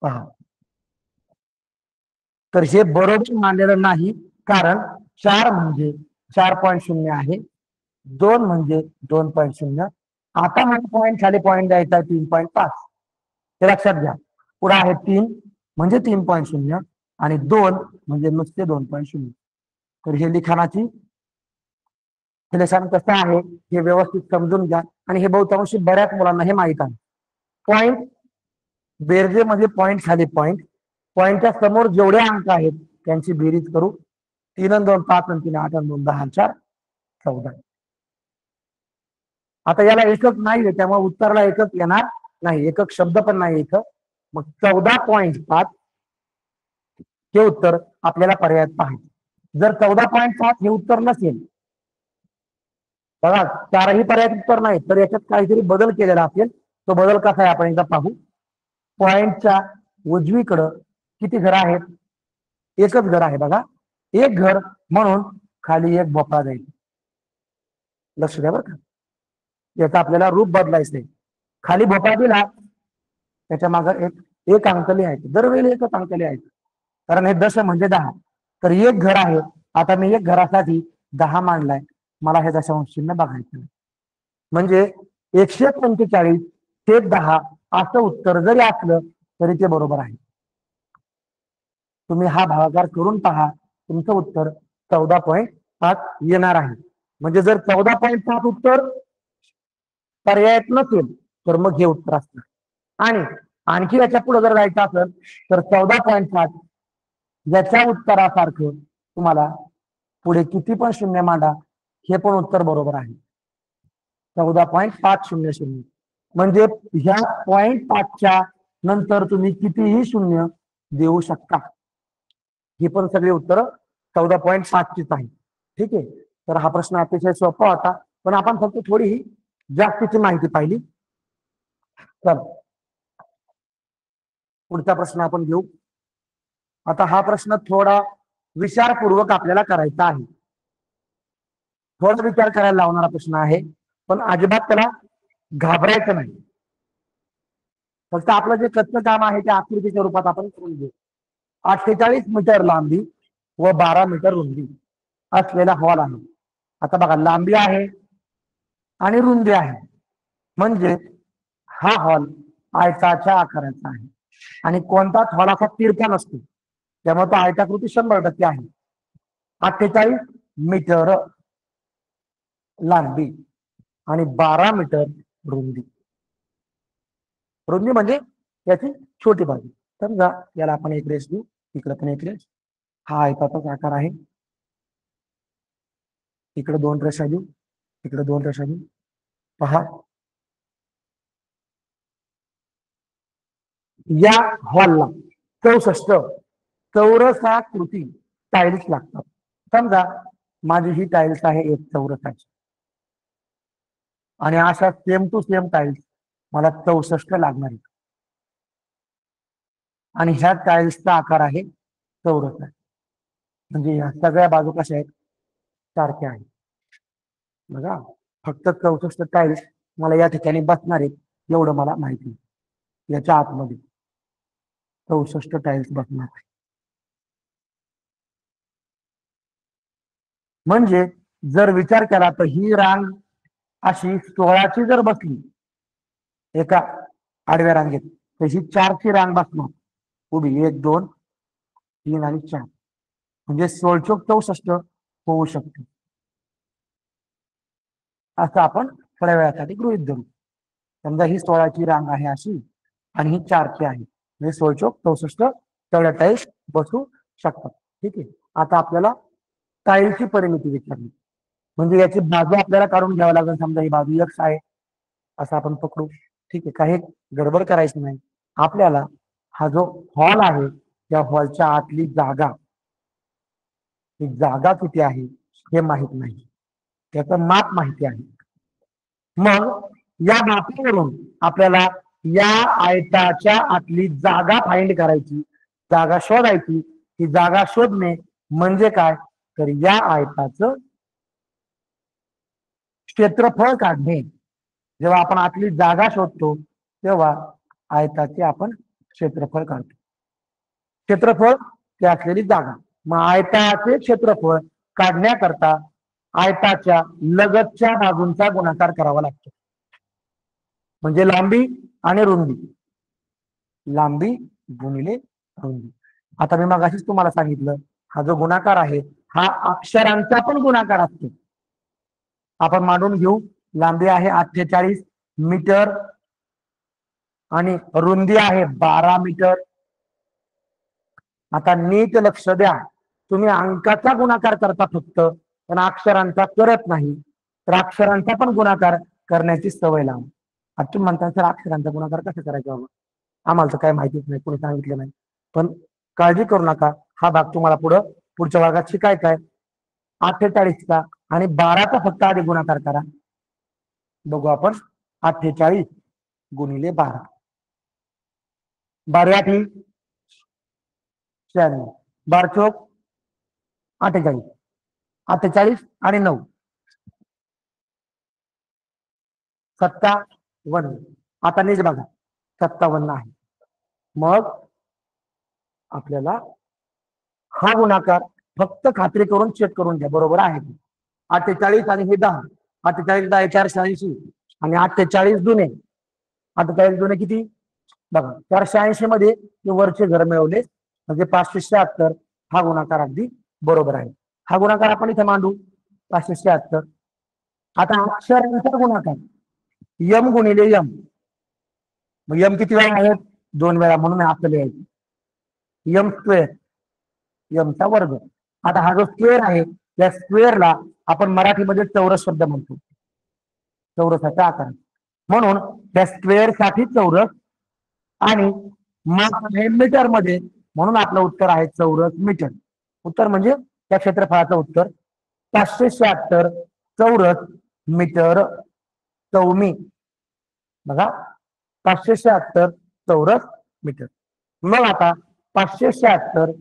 [SPEAKER 1] पहा. तर हे बरोबर मांडलेलं नाही, कारण 4 म्हणजे 4.0 आहे, 2 म्हणजे 2.0. आता मला पॉईंट खाली पॉईंट द्यायचा 3.5. हे लक्षात घ्या. पुढे आहे 3 म्हणजे 3.0 आणि 2 म्हणजे नुसते 2.0. तर हे लिखाणाची लिखाण कसं आहे हे व्यवस्थित समजून घ्या. आणि हे बहुतांशी बऱ्याच मुलांना हे माहित आहे. पॉईंट बेरजे मध्ये पॉईंट खाली पॉईंट, पॉईंटच्या समोर जेवढे अंक आहेत त्यांची बेरीज करू. 3 आणि 2 5 आणि 3 8 आणि 2 10 4 14. आता याला एकक नाही त्यामुळे उत्तराला एकक येणार नाही, एकक शब्द पण नाही इथं. मग 14.5 हे उत्तर आपल्याला पर्यायात पाहायचं. जर 14.5 हे उत्तर नसेल, बघा चारही पर्यायात उत्तर नाही तर याच्यात काहीतरी बदल केलेला असेल. तो बदल कसा आहे आपण एकदा पाहू. पॉइंटच्या उजवीकडं किती घर आहेत. एकच घर आहे बघा. एक घर म्हणून खाली एक भोपळा जाईल. लक्ष द्या बरं का, याचं आपल्याला रूप बदलायचंय. खाली भोपळा दिला त्याच्या मागे एक अंक लिहायचं. दरवेळी एकच अंक लिहायचं, कारण हे 10 म्हणजे 10. तर एक घर आहे. आता मी एक घरासाठी 10 मांडलाय, मला हे दशांश चिन्ह बघायचं. म्हणजे 145 ते 10 असं उत्तर जरी असलं तरी ते बरोबर आहे. तुम्ही हा भागाकार करून पहा, तुमचं उत्तर 14.5 येणार आहे. म्हणजे जर 14.5 उत्तर पर्यायात नसेल तर मग हे उत्तर असणार. आणि आणखी याच्या पुढे जर जायचं असेल तर 14.5 याच्या उत्तरासारखं तुम्हाला पुढे किती पण शून्य मांडा हे पण उत्तर बरोबर आहे. 14.500 म्हणजे ह्या 0.5च्या नंतर तुम्ही कितीही शून्य देऊ शकता. ही पण सगळी उत्तर 14.5चीच आहे. ठीक आहे, तर हा प्रश्न अतिशय सोपा होता, पण आपण फक्त थोडी जास्तीची माहिती पाहिली. चल पुढचा प्रश्न आपण घेऊ. आता हा प्रश्न थोडा विचारपूर्वक आपल्याला करायचा आहे. थोडा विचार करायला लावणारा प्रश्न आहे, पण अजिबात त्याला घाबरायचं नाही. फक्त आपलं जे कच्चं काम आहे ते आकृतीच्या रूपात आपण करून घेऊ. 48 मीटर लांबी व 12 मीटर रुंदी असलेला हॉल आहे. आता बघा, लांबी आहे आणि रुंदी आहे, म्हणजे हा हॉल आयताच्या आकाराचा आहे. आणि कोणताच हॉल असा तिरका नसतो, त्यामुळे तो आयताकृती 100% आहे. 48 मीटर लांबी आणि 12 मीटर रुंदी. रुंदी म्हणजे याची छोटी बाजू. समजा याला आपण एक रेष देऊ, इकडे पण एक रेष. हा आयताचाच आकार आहे. इकडे 2 रेषा देऊ, इकडे 2 रेषा देऊ. पहा, या हॉलला 64 चौरसाकृती टाईल्स लागतात. समजा माझी ही टाईल्स आहे एक चौरसाची, आणि अशा सेम टू सेम टाईल्स मला 64 लागणार आहेत. आणि ह्या टाईल्सचा आकार आहे चौरस आहे, म्हणजे ह्या सगळ्या बाजू कशा आहेत, सारख्या आहेत. बघा, फक्त 64 टाईल्स मला या ठिकाणी बसणार आहेत एवढं मला माहिती. याच्या आतमध्ये 64 टाईल्स बसणार आहे. म्हणजे जर विचार केला तर ही रांग अशी 16ची जर बसली एका आडव्या रांगेत, तर ही 4ची रांग बसणार उभी, 1 2 3 आणि 4, म्हणजे 16 चौक 64 होऊ शकते. असं आपण थोड्या वेळासाठी गृहीत धरू. समजा ही 16ची रांग आहे अशी, आणि ही 4ची आहे, म्हणजे 16 चौक 64 तेवढ्या टाईल्स बसू शकतात. ठीक आहे. आता आपल्याला टाईलची परिमिती विचारली, म्हणजे याची बाजू आपल्याला काढून घ्यावी लागेल. समजा ही बाजू x आहे असं आपण पकडू. ठीक आहे, काही गडबड करायची नाही. आपल्याला हा जो हॉल आहे त्या हॉलच्या आतली जागा, ही जागा किती आहे हे माहित नाही, त्याचं माप माहिती आहे. मग या मापावरून आपल्याला या आयताच्या आतली जागा फाइंड करायची, जागा शोधायची. ही जागा शोधणे म्हणजे काय, तर या आयताचं क्षेत्रफळ काढणे. जेव्हा आपण आतली जागा शोधतो तेव्हा आयताचे आपण क्षेत्रफळ काढतो. क्षेत्रफळ ते असलेली जागा. मग आयताचे क्षेत्रफळ काढण्याकरता आयताच्या लगतच्या बाजूंचा गुणाकार करावा लागतो. म्हणजे लांबी आणि रुंदी, लांबी गुणिले रुंदी. आता मी मगाशीच तुम्हाला सांगितलं, हा जो गुणाकार आहे हा अक्षरांचा पण गुणाकार असतो. आपण मांडून घेऊ. लांबी आहे 48 मीटर आणि रुंदी आहे 12 मीटर. आता नीट लक्ष द्या, तुम्ही अंकाचा गुणाकार करता फक्त, पण अक्षरांचा करत नाही. तर अक्षरांचा पण गुणाकार करण्याची सवय लावा. आता तुम्ही म्हणता सर अक्षरांचा गुणाकार कसं करायचा बाबा, आम्हाला तर काय माहितीच नाही, कोणी सांगितलं नाही. पण काळजी करू नका, हा भाग तुम्हाला पुढच्या भागात शिकायचा आहे. 48चा आणि 12चा फक्त आधी गुणाकार करा. बघू आपण. 48 गुणिले 12, 12 8 96, 12 चौक 48, 48 आणि 9 57. आता नीट बघा, 57 आहे. मग आपल्याला हा गुणाकार फक्त खात्री करून चेक करून घ्या बरोबर आहे. 48 आणि हे 10, 48 10 480 आणि 48 दुने, 48 दुने किती बघा, 480 मध्ये वरचे घर मिळवले म्हणजे 576. हा गुणाकार अगदी बरोबर आहे. हा गुणाकार आपण इथे मांडू, 576. आता अक्षरांचा गुणाकार यम गुणिले यम. मग यम किती वेळा आहेत, 2 वेळा, म्हणून आपल्याला लिहायचं यम स्क्वेअर, यमचा वर्ग. आता हा जो स्क्वेअर आहे त्या स्क्वेअरला आपण मराठीमध्ये चौरस शब्द म्हणतो, चौरसाचा आकार. म्हणून त्या स्क्वेअर साठी चौरस, आणि माप आहे मीटर मध्ये, म्हणून आपलं उत्तर आहे चौरस मीटर. उत्तर म्हणजे त्या क्षेत्रफळाचं उत्तर 576 चौरस मीटर चौमी. बघा, 576 चौरस मीटर. मग आता 576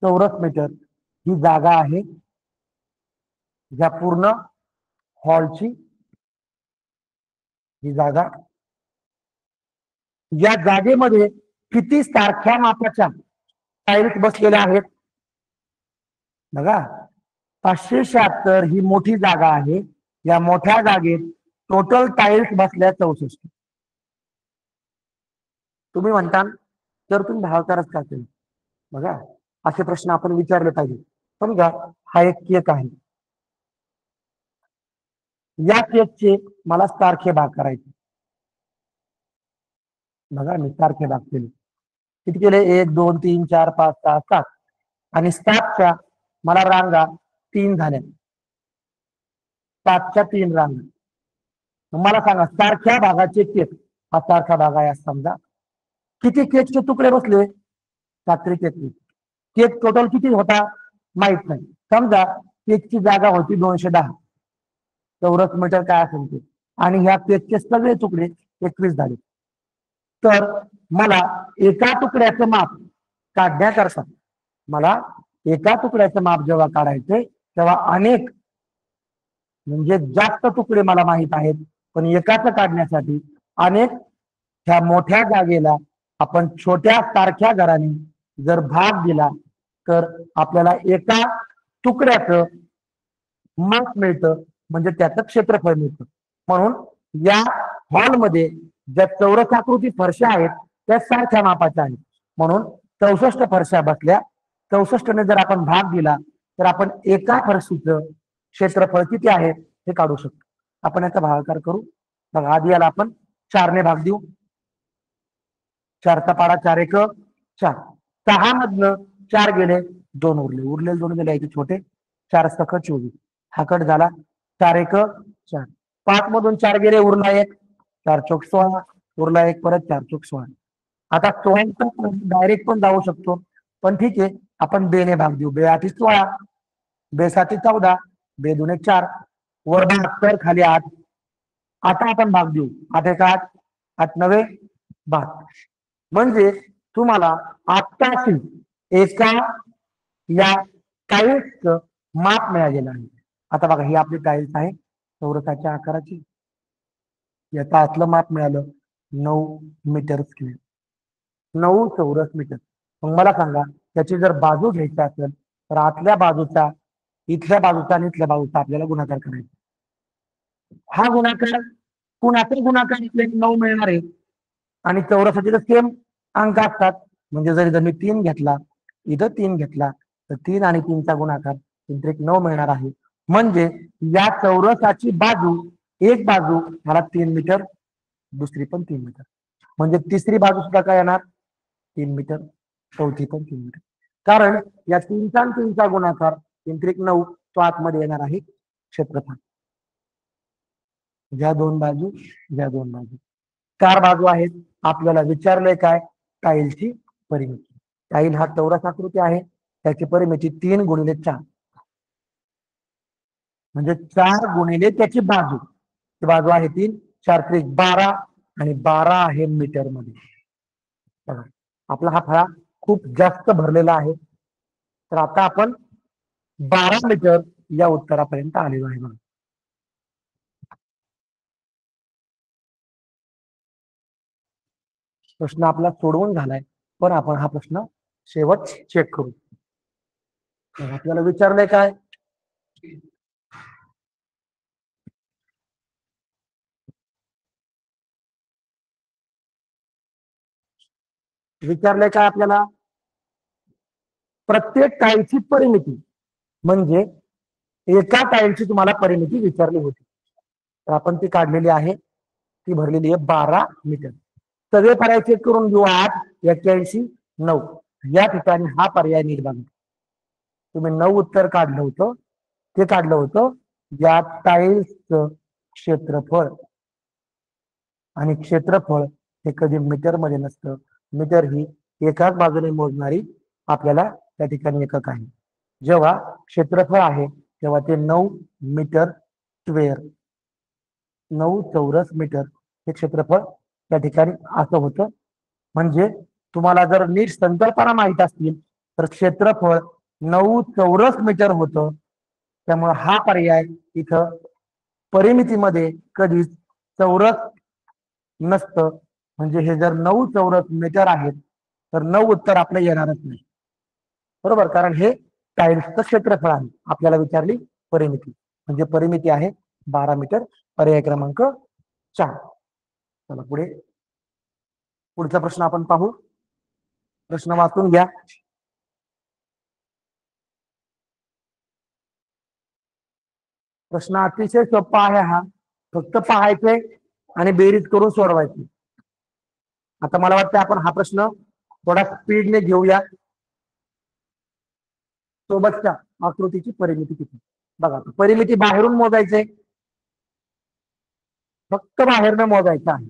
[SPEAKER 1] चौरस मीटर ही जागा आहे ज्या पूर्ण हॉलची. ही जागा, या जागेमध्ये किती सारख्या मापाच्या टाईल्स बसलेले आहेत बघा. 576 ही मोठी जागा आहे. या मोठ्या जागेत टोटल टाईल्स बसल्या 64. तुम्ही म्हणता तर तुम्ही भागाकारच का केलं. बघा असे प्रश्न आपण विचारले पाहिजे. समजा हा एक केक आहे. या केकचे मला सारखे भाग करायचे. बघा मी सारखे भाग केले. किती केले 1 2 3 4 5 6 7 आणि 7च्या मला रांगा 3 झाल्या. 7च्या 3 रांगा. मला सांगा सारख्या भागाचे केक हा सारखा भाग आहे असं समजा. किती केकचे तुकडे बसले 7 त्रिक 31. केक टोटल किती होता माहित नाही. समजा केकची जागा होती 210 चौरस मीटर काय असेल ते आणि ह्या केकचे सगळे तुकडे 21 झाले. तर मला एका तुकड्याचं माप काढण्याकरता मला एका तुकड्याचं माप जेव्हा काढायचे तेव्हा अनेक म्हणजे जास्त तुकडे मला माहित आहेत. पण एकाच काढण्यासाठी अनेक ह्या मोठ्या जागेला आपण छोट्या सारख्या घराने जर भाग दिला तर आपल्याला एका तुकड्याचं माप मिळतं म्हणजे त्याचं क्षेत्रफळ मिळतं. म्हणून या हॉलमध्ये ज्या चौरसाकृती फरशा आहेत त्या सारख्या मापाच्या आहेत. म्हणून 64 फरशा बसल्या. 64ने जर आपण भाग दिला तर आपण एका फरशीचं क्षेत्रफळ किती आहे हे काढू शकतो. आपण याचा भागाकार करू. बघा आधी याला आपण 4ने भाग देऊ. 4चा पाडा 4 1 4. 6 मधनं 4 गेले 2 उरले. उरलेले 2 गेले याचे छोटे. 4 सख 24 हा कट झाला. 4 1 4. 5 मधून 4 गेले उरला 1. 4 चौक 16 उरला 1 परत 4 चौक 16. आता 16 डायरेक्ट पण जाऊ शकतो पण ठीक आहे आपण बेने भाग देऊ. बे 8 16 बे 7 14 बे 2 4 वर 72 खाली 8. आता आपण भाग देऊ. 8 1 8 8 9 12. म्हणजे तुम्हाला आत्ताशी एका या टाईल्सचं माप मिळालेलं आहे. आता बघा ही आपली टाईल्स आहे चौरसाच्या आकाराची. याचं आतलं माप मिळालं 9 मीटर स्क्वेअर. 9 चौरस मीटर. मग मला सांगा त्याची जर बाजू घ्यायची असेल तर आतल्या बाजूचा इथल्या बाजूचा आणि इथल्या बाजूचा आपल्याला गुणाकार करायचा. हा गुणाकार कुणाचा गुणाकार इथले 9 मिळणार आहे आणि चौरसाचे सेम अंक असतात. म्हणजे जर मी 3 घेतला इथं 3 घेतला तर 3 आणि 3चा गुणाकार 3 9 मिळणार आहे. म्हणजे या चौरसाची बाजू एक बाजू मला 3 मीटर दुसरी पण 3 मीटर म्हणजे तिसरी बाजू सुद्धा काय येणार 3 मीटर चौथी पण 3 मीटर. कारण या 3चा आणि 3चा गुणाकार 3 9 तो आतमध्ये येणार आहे क्षेत्रफळ. ज्या दोन बाजू 4 बाजू आहेत. आपल्याला विचारलंय काय टाईलची परिमिती. टाईल हा चौरस आकृती आहे त्याची परिमिती 3 गुणिले 4 म्हणजे 4 गुणिले त्याची बाजू. ती बाजू आहे 3 4 त्रिक 12 आणि 12 आहे मीटर मध्ये. आपला हा फळा खूप जास्त भरलेला आहे. तर आता आपण 12 मीटर या उत्तरापर्यंत आलेलो आहे. बघा प्रश्न आपला सोडवून झालाय पण आपण हा प्रश्न शेवट चेक करू. आपल्याला विचारलंय काय आपल्याला प्रत्येक टाईलची परिमिती म्हणजे एका टाईलची तुम्हाला परिमिती विचारली होती. तर आपण ती काढलेली आहे. ती भरलेली आहे 12 मीटर. सगळे पर्याय चेक करून घेऊ. 8 81 9 या ठिकाणी हा पर्याय नीट बघा. तुम्ही 9 उत्तर काढलं होतं ते काढलं होतं या टाईल्सचं क्षेत्रफळ आणि क्षेत्रफळ हे कधी मीटर मध्ये नसतं. मीटर ही एकाच बाजूने मोजणारी आपल्याला त्या ठिकाणी एकक आहे. जेव्हा क्षेत्रफळ आहे तेव्हा ते 9 मीटर स्क्वेअर 9 चौरस मीटर हे क्षेत्रफळ त्या ठिकाणी असं होतं. म्हणजे तुम्हाला जर नीट संकल्पना माहित असतील तर क्षेत्रफळ 9 चौरस मीटर होतं. त्यामुळे हा पर्याय इथं परिमितीमध्ये कधीच चौरस नसतं. म्हणजे हे जर 9 चौरस मीटर आहेत तर 9 उत्तर आपलं येणारच नाही. बरोबर, कारण हे टाईल्सचं क्षेत्रफळ आहे. आपल्याला विचारली परिमिती, म्हणजे परिमिती आहे 12 मीटर. पर्याय क्रमांक 4. चला पुढे, पुढचा प्रश्न आपण पाहू. प्रश्न वाचून घ्या. प्रश्न अतिशय सोपा आहे हा, फक्त पाहायचंय आणि बेरीज करून सोडवायची. आता मला वाटतं आपण हा प्रश्न थोडा स्पीडने घेऊया. सोबतच्या आकृतीची परिमिती किती बघा. परिमिती बाहेरून मोजायचे, फक्त बाहेरनं मोजायचं आहे.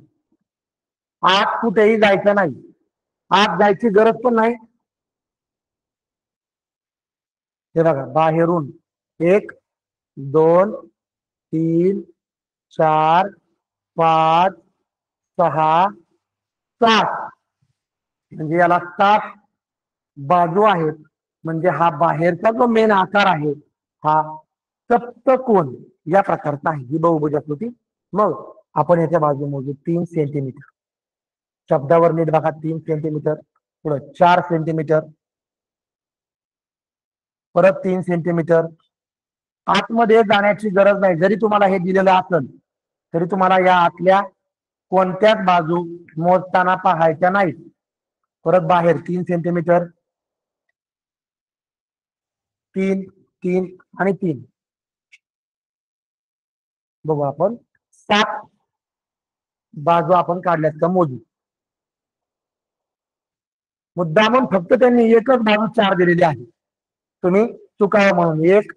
[SPEAKER 1] आत कुठेही जायचं नाही, आत जायची गरज पण नाही. हे बघा, बाहेरून 1 2 3 4 5 6 7, म्हणजे याला 7 बाजू आहेत. म्हणजे हा बाहेरचा जो मेन आकार आहे हा सप्तकोन या प्रकारचा आहे, ही बहुभुज आकृती. मग आपण याच्या बाजू मोजू 3 सेंटीमीटर. शब्दावर नीट बघा, 3 सेंटीमीटर, पुढे 4 सेंटीमीटर, परत 3 सेंटीमीटर. आतमध्ये जाण्याची गरज नाही. जरी तुम्हाला हे दिलेलं असेल तरी तुम्हाला या आतल्या कोणत्याच बाजू मोजताना पाहायच्या नाहीत. परत बाहेर 3 सेंटीमीटर, 3 3 आणि 3. बघू आपण 7 बाजू आपण काढल्यात का मोजू. मुद्दामून फक्त त्यांनी एकच बाजू 4 दिलेली आहे, तुम्ही चुकावं म्हणून. 1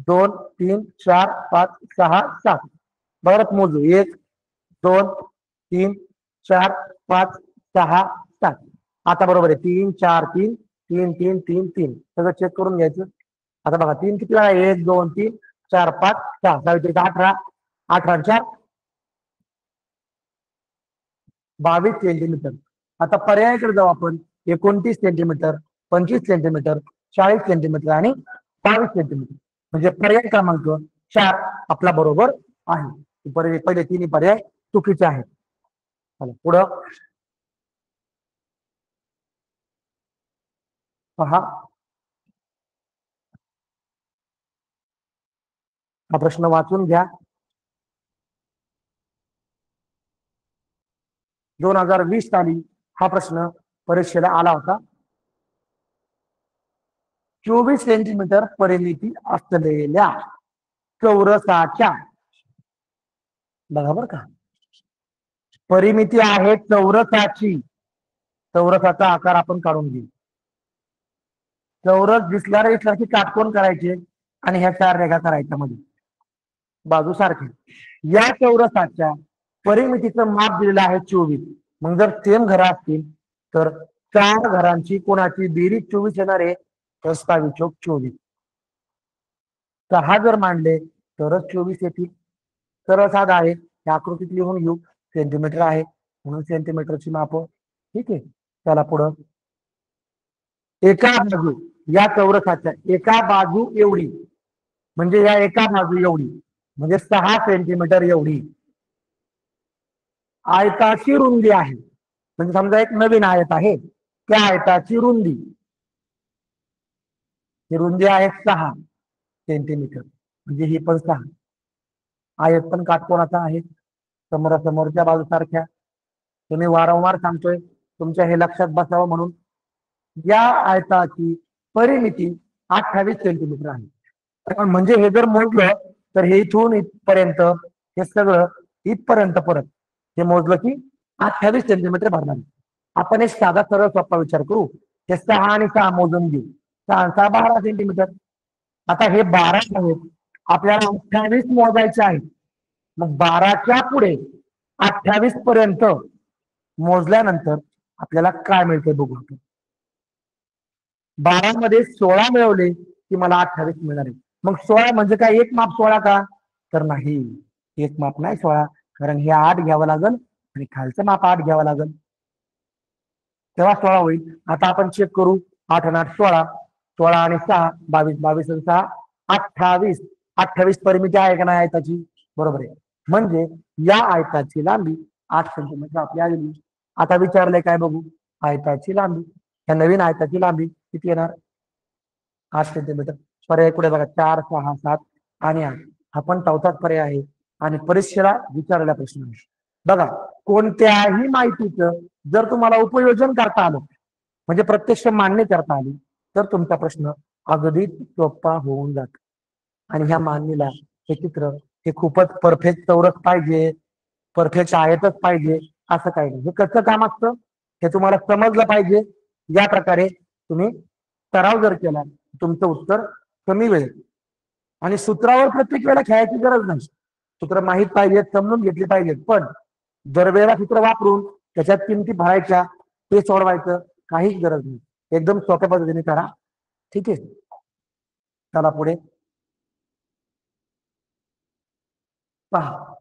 [SPEAKER 1] 2 3 4 5 6 7. परत मोजू 1 2 3 4 5 6 7. आता बरोबर आहे, 3 4 3 3 3 3 3. सगळं चेक करून घ्यायचं. आता बघा 3 किती वेळा, 1 2 3 4 5 6 18 18 4 22 सेंटीमीटर. आता पर्यायाकडे जाऊ आपण. 29 सेंटीमीटर, 25 सेंटीमीटर, 40 सेंटीमीटर आणि 22 सेंटीमीटर. म्हणजे पर्याय क्रमांक 4 आपला बरोबर आहे. पहिले तिन्ही पर्याय चुकीचे आहेत. चला पुढं पहा, हा प्रश्न वाचून घ्या. 2020 साली हा प्रश्न परीक्षेला आला होता. 24 सेंटीमीटर परिमिती असलेल्या चौरसाच्या, बघा बर का, परिमिती आहे चौरसाची. चौरसाचा आकार आपण काढून घेऊ. चौरस दिसला की काटकोन करायचे आणि ह्या 4 रेघा करायच्या मध्ये बाजू सारखी. या चौरसाच्या परिमितीचं माप दिलेलं आहे 24. मग जर सेम घर असतील तर 4 घरांची कोणाची बेरीज 24 येणार आहे, तर 24. 6 जर मांडले तरच 24 येतील. सरळ साधा आहे, या आकृतीत लिहून घेऊ. सेंटीमीटर आहे म्हणून सेंटीमीटरची माप. ठीक आहे, चला पुढं. एका बाजू, या चौरसाच्या एका बाजू एवढी, म्हणजे या एका बाजू एवढी, म्हणजे 6 सेंटीमीटर एवढी आयताची रुंदी आहे. म्हणजे समजा एक नवीन आयत आहे, त्या आयताची रुंदी, ही रुंदी आहे 6 सेंटीमीटर, म्हणजे ही पण 6. आयत पण काटकोनाचा आहे, समोरासमोरच्या बाजू सारख्या. तुम्ही वारंवार सांगतोय, तुमच्या हे लक्षात बसावं म्हणून. या आयताची परिमिती 28 सेंटीमीटर आहे. म्हणजे हे जर मोजलं तर हे इथून इथपर्यंत, हे सगळं इथपर्यंत परत हे मोजलं की 28 सेंटीमीटर भरणार. आपण एक साधा सरळ सोपा विचार करू. हे 6 आणि 6 मोजून घेऊ. 6 6 12 सेंटीमीटर. आता हे 12 आहेत, आपल्याला 28 मोजायचे आहेत. मग 12च्या पुढे 28 पर्यंत मोजल्यानंतर आपल्याला काय मिळते बघू आपण. 12 मध्ये 16 मिळवले की मला 28 मिळणार आहे. मग 16 म्हणजे काय एक माप 16 का, तर नाही, एक माप नाही 16, कारण हे 8 घ्यावं लागल आणि खालचं माप 8 घ्यावं लागल, तेव्हा 16 होईल. आता आपण चेक करू. 8 आणि 8 16, 16 आणि 6 22, 22 आणि 6 28. 28 परिमिती आहे का नाही आयताची, बरोबर आहे. म्हणजे या आयताची लांबी 8 सेंटीमीटर आपली आली. आता विचारलंय काय बघू, आयताची लांबी. या नवीन आयताची लांबी किती येणार, 8 सेंटीमीटर. पर्याय कुठे बघा, 4, 6, 7 आणि 8. हा पण चौथाच पर्याय आहे आणि परीक्षेला विचारलेला प्रश्न आहे. बघा, कोणत्याही माहितीचं जर तुम्हाला उपयोजन करता आलं, म्हणजे प्रत्यक्ष मान्य करता आली, तर तुमचा प्रश्न अगदी सोपा होऊन जातो. आणि ह्या मांडणीला हे चित्र हे खूपच परफेक्ट चौरस पाहिजे, परफेक्ट आयतच पाहिजे असं काही नाही. हे कसं काम असतं हे तुम्हाला समजलं पाहिजे. या प्रकारे तुम्ही सराव जर केला तुमचं उत्तर कमी वेळेत. आणि सूत्रावर प्रत्येक वेळेला खेळायची गरज नाही. सूत्र माहीत पाहिजेत, समजून घेतली पाहिजेत, पण दरवेळेला सूत्र वापरून त्याच्यात किमती भरायच्या ते सोडवायचं काहीच गरज नाही. एकदम सोप्या पद्धतीने करा. ठीक आहे, चला पुढे पहा.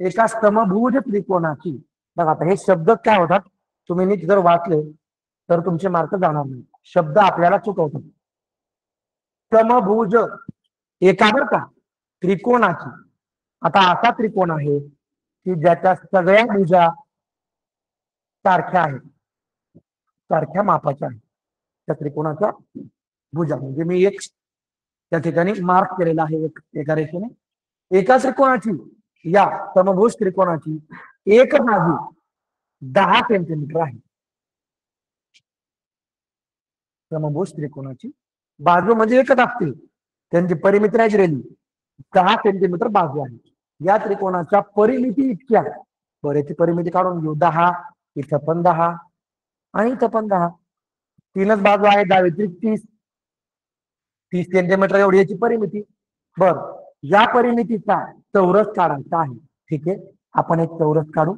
[SPEAKER 1] एका समभुज त्रिकोणाची, बघा आता हे शब्द काय होतात तुम्ही नीट जर वाचले तर तुमचे मार्क जाणार नाही. शब्द आपल्याला चुकवतात. समभुज एका बरं का त्रिकोणाची. आता असा त्रिकोण आहे की ज्याच्या सगळ्या भुजा सारख्या आहेत, सारख्या मापाच्या आहेत. त्या त्रिकोणाच्या भुजा म्हणजे मी एक त्या ठिकाणी मार्क केलेला आहे एका रेषेने. एका त्रिकोणाची, या समभुज त्रिकोणाची एक बाजू 10 सेंटीमीटर आहे. समभुज त्रिकोणाची बाजू म्हणजे एकच असते, त्यांची परिमिती नाही दिलेली. 10 सेंटीमीटर बाजू आहे. या त्रिकोणाच्या परिमिती इतक्या, बऱ्याची परिमिती काढून घेऊ. 10, इथं पण 10 आणि इथं पण 10. तीनच बाजू आहे, 10 व्यतिरिक्त 30 सेंटीमीटर एवढी याची परिमिती. बर, या परिमितीचा चौरस काढायचा आहे. ठीक आहे, आपण एक चौरस काढू.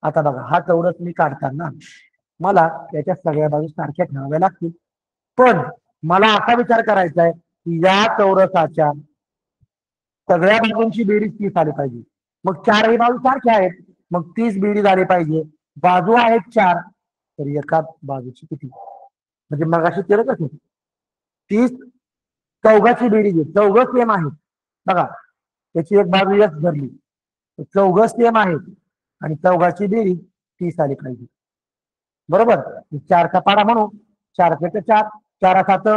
[SPEAKER 1] आता बघा, हा चौरस मी काढताना मला त्याच्या सगळ्या बाजू सारख्या ठेवाव्या लागतील. पण मला असा विचार करायचा आहे की या चौरसाच्या सगळ्या बाजूंची बेरीज 30 आली पाहिजे. मग चारही बाजू सारख्या आहेत, मग 30 बेरीज आली पाहिजे. बाजू आहेत 4, तर एका बाजूची किती, म्हणजे मग अशी केलं कसं 30 चौघाची बेरीज आहे. चौघ सेम आहेत बघा, त्याची एक बाजू एक धरली, चौघ सेम आहेत आणि चौघाची बेरीज 30 आली पाहिजे. बरोबर, 4चा पाडा म्हणू. 4 4 4 7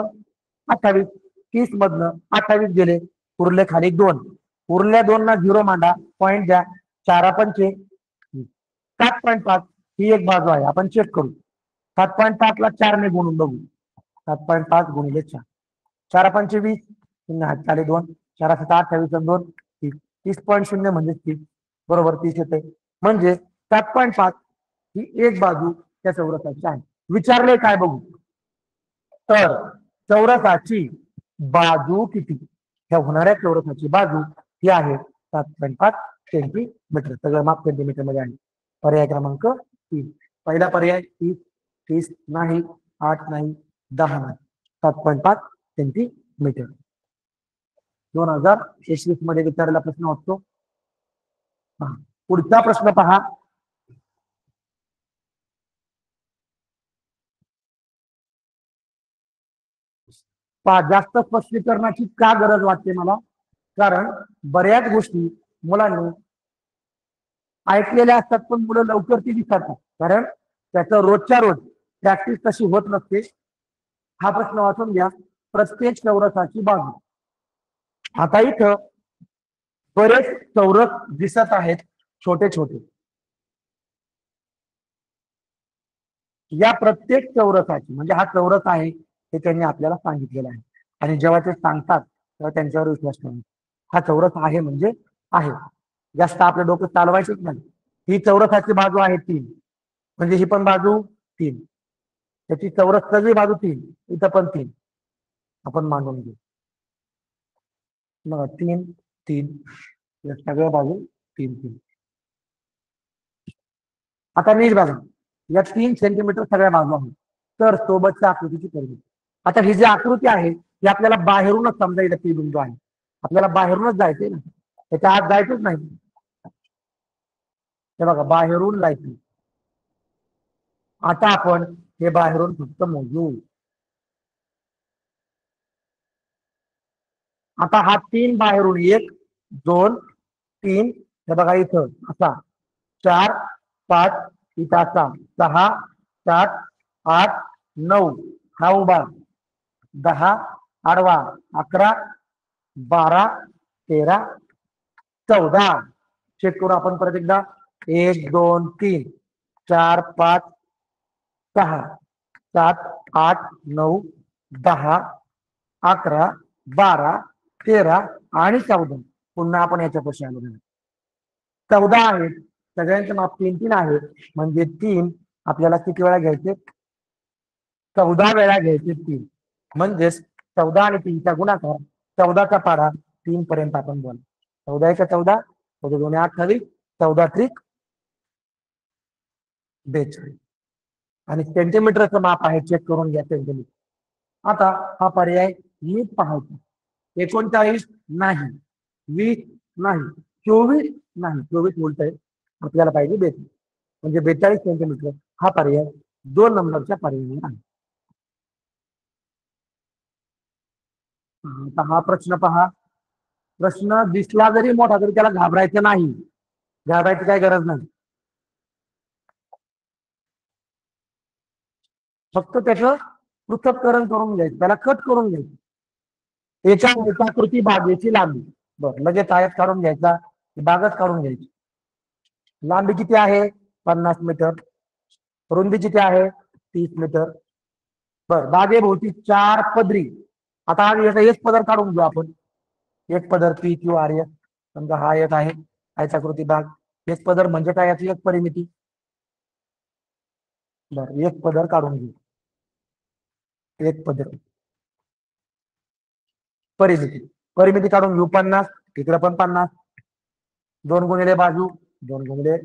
[SPEAKER 1] 28. 30 मधनं 28 गेले, उरले खाली 2. उरल्या 2 ना 0 मांडा, पॉईंट द्या. 4 पंचे 7.5. ही एक बाजू आहे, आपण चेक करू. 7.5 ला 4 ने गुणून बघू. 7.5 गुणिले 4, 4 पंचे 20, 2, 4 7 28 आणि 2 30.0 म्हणजे 30. बरोबर, 30 येते. म्हणजे 7.5 ही एक बाजू त्या चौरसाची आहे. विचारले काय बघू, तर चौरसाची बाजू किती, ह्या होणाऱ्या चौरसाची बाजू ही आहे 7.5 सेंटीमीटर. सगळं माप सेंटीमीटर मध्ये आहे. पर्याय क्रमांक 3. पहिला पर्याय 30, 30 नाही, 8 नाही, 10 नाही, 7.5 सेंटीमीटर. 2021 मध्ये विचारलेला प्रश्न होतो. पुढचा प्रश्न पहा. जास्त स्पष्टीकरणाची का गरज वाटते मला, कारण बऱ्याच गोष्टी मुलांनी ऐकलेल्या असतात पण मुलं लवकर ती विसरतात, कारण त्याचं रोजच्या रोज प्रॅक्टिस तशी होत नसते. हा प्रश्न वाचून घ्या. प्रत्येक चौरसाची बाजू. आता इथं बरेच चौरस दिसत आहेत, छोटे छोटे. या प्रत्येक चौरसाची, म्हणजे हा चौरस आहे हे त्यांनी आपल्याला सांगितलेलं आहे आणि जेव्हा ते सांगतात तेव्हा त्यांच्यावर विश्वास ठेवून हा चौरस आहे म्हणजे आहे. जास्त आपलं डोकं चालवायचंच नाही. ही चौरसाची बाजू आहे 3, म्हणजे ही पण बाजू 3, त्याची चौरस सगळी बाजू 3, इथं पण 3. आपण मांडून घेऊ. 3 3, सगळ्या बाजू 3 3. आता नीट बघा, या 3 सेंटीमीटर सगळ्या बाजू आहेत, तर सोबतच्या आकृतीची परिमिती. आता ही जी आकृती आहे ही आपल्याला बाहेरूनच समजा इथं पी बिंदू आहे, आपल्याला बाहेरूनच जायचंय ना, त्याच्या आत जायचंच नाही. हे बघा, बाहेरून जायचं. आता आपण हे बाहेरून फक्त मोजू. आता हा 3 बाहेरून 1 2 3, हे बघा इथं असा 4 5, इथं असा 6 7 8 9, हा उभा. 10 आडवा 11 12 13 14 चेक करू आपण परत एकदा 1 2 3 4 5 6 7 8 9 10 11 12 13 आणि 14 पुन्हा आपण याच्यापाशी आलो 14 आहेत सगळ्यांचं माप 3 आहे म्हणजे 3 आपल्याला किती वेळा घ्यायचे 14 वेळा घ्यायचे 3 म्हणजेच 14 आणि 3चा गुणाकार 14चा पाढा 3 पर्यंत आपण बोल 14 1 14 14 2 28 14 त्रिक 42 आणि सेंटीमीटरचं माप आहे चेक करून घ्या सेंटीमीटर आता हा पर्याय नीट पाहायचा 39 नाही 20 नाही 24 नाही 24 उलट आहे आपल्याला पाहिजे 42 म्हणजे 42 सेंटीमीटर हा पर्याय 2 नंबरच्या पर्यायाने आहे आता हा प्रश्न पहा प्रश्न दिसला जरी मोठा तरी त्याला घाबरायचं नाही घाबरायची काही गरज नाही फक्त त्याचं पृथक्करण करून घ्यायचं त्याला कट करून घ्यायचं एका एकाकृती बागेची लांबी बरं लगेच आयत काढून घ्यायचा बागच काढून घ्यायची लांबी किती आहे 50 मीटर रुंदी किती आहे 30 मीटर बर बागेभोवती 4 पदरी आता याचा एक पदर काढून घेऊ आपण एक पदर पी क्यू आर एस समजा हा एक आहे आयताकृती बाग एक पदर म्हणजे काय याची एक परिमिती बर एक पदर काढून घेऊ एक पदर परिमिती परिमिती काढून घेऊ 50 इकडे पण 50 2 गुणिले बाजू 2 गुणिले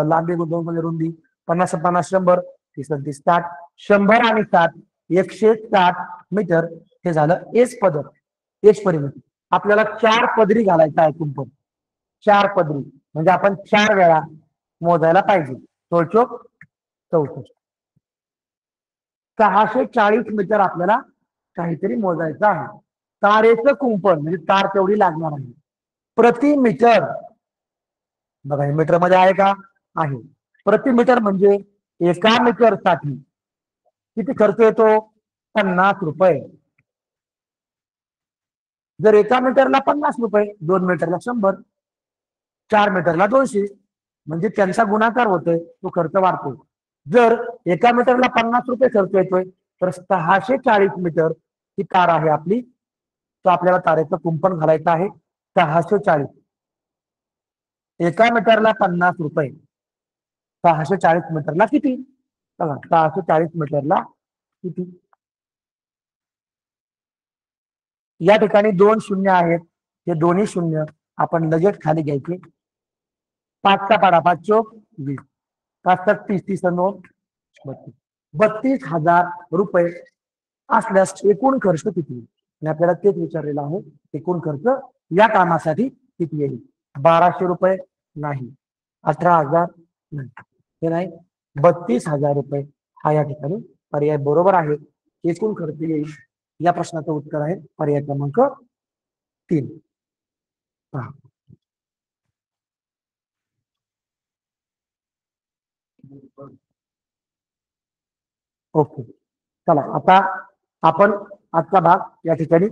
[SPEAKER 1] लांबी 2 गुणिले रुंदी 50 50 100 30 30 60 100 आणि 60 160 मीटर हे झालं एस पदर एच परिमिती आपल्याला 4 पदरी घालायचा आहे कुंपण 4 पदरी म्हणजे आपण 4 वेळा मोजायला पाहिजे चौचोक 64 640 मीटर आपल्याला काहीतरी मोजायचं आहे तारेचं कुंपण म्हणजे तार तेवढी लागणार आहे प्रति मीटर बघा हे मीटर मध्ये आहे का आहे प्रति मीटर म्हणजे एका मीटर साठी किती खर्च येतो 50 रुपये जर एका मीटरला 50 रुपये 2 मीटरला 100 4 मीटरला 200 म्हणजे त्यांचा गुणाकार होतोय तो खर्च वाढतो जर एका मीटरला 50 रुपये खर्च येतोय तर 640 मीटर ही तार आहे आपली तो आपल्याला तारेचं कुंपण घालायचं आहे 640 एका मीटरला 50 रुपये 640 मीटरला किती बघा 640 मीटरला किती या ठिकाणी 2 शून्य आहेत हे दोन्ही शून्य आपण लगेच खाली घ्यायचे 5चा पाडा 5 चोक 20 5 30 30 नोट 32,000 रुपये असल्यास एकूण खर्च किती आणि आपल्याला तेच विचारलेलं आहे एकूण खर्च या कामासाठी किती येईल 1200 रुपये नाही 18,000 नाही हे नाही 32,000 रुपये हा या ठिकाणी पर्याय बरोबर आहे एकूण खर्च येईल या प्रश्नाचं उत्तर आहे पर्याय क्रमांक 3 ओके चला आता आपण आजचा भाग या ठिकाणी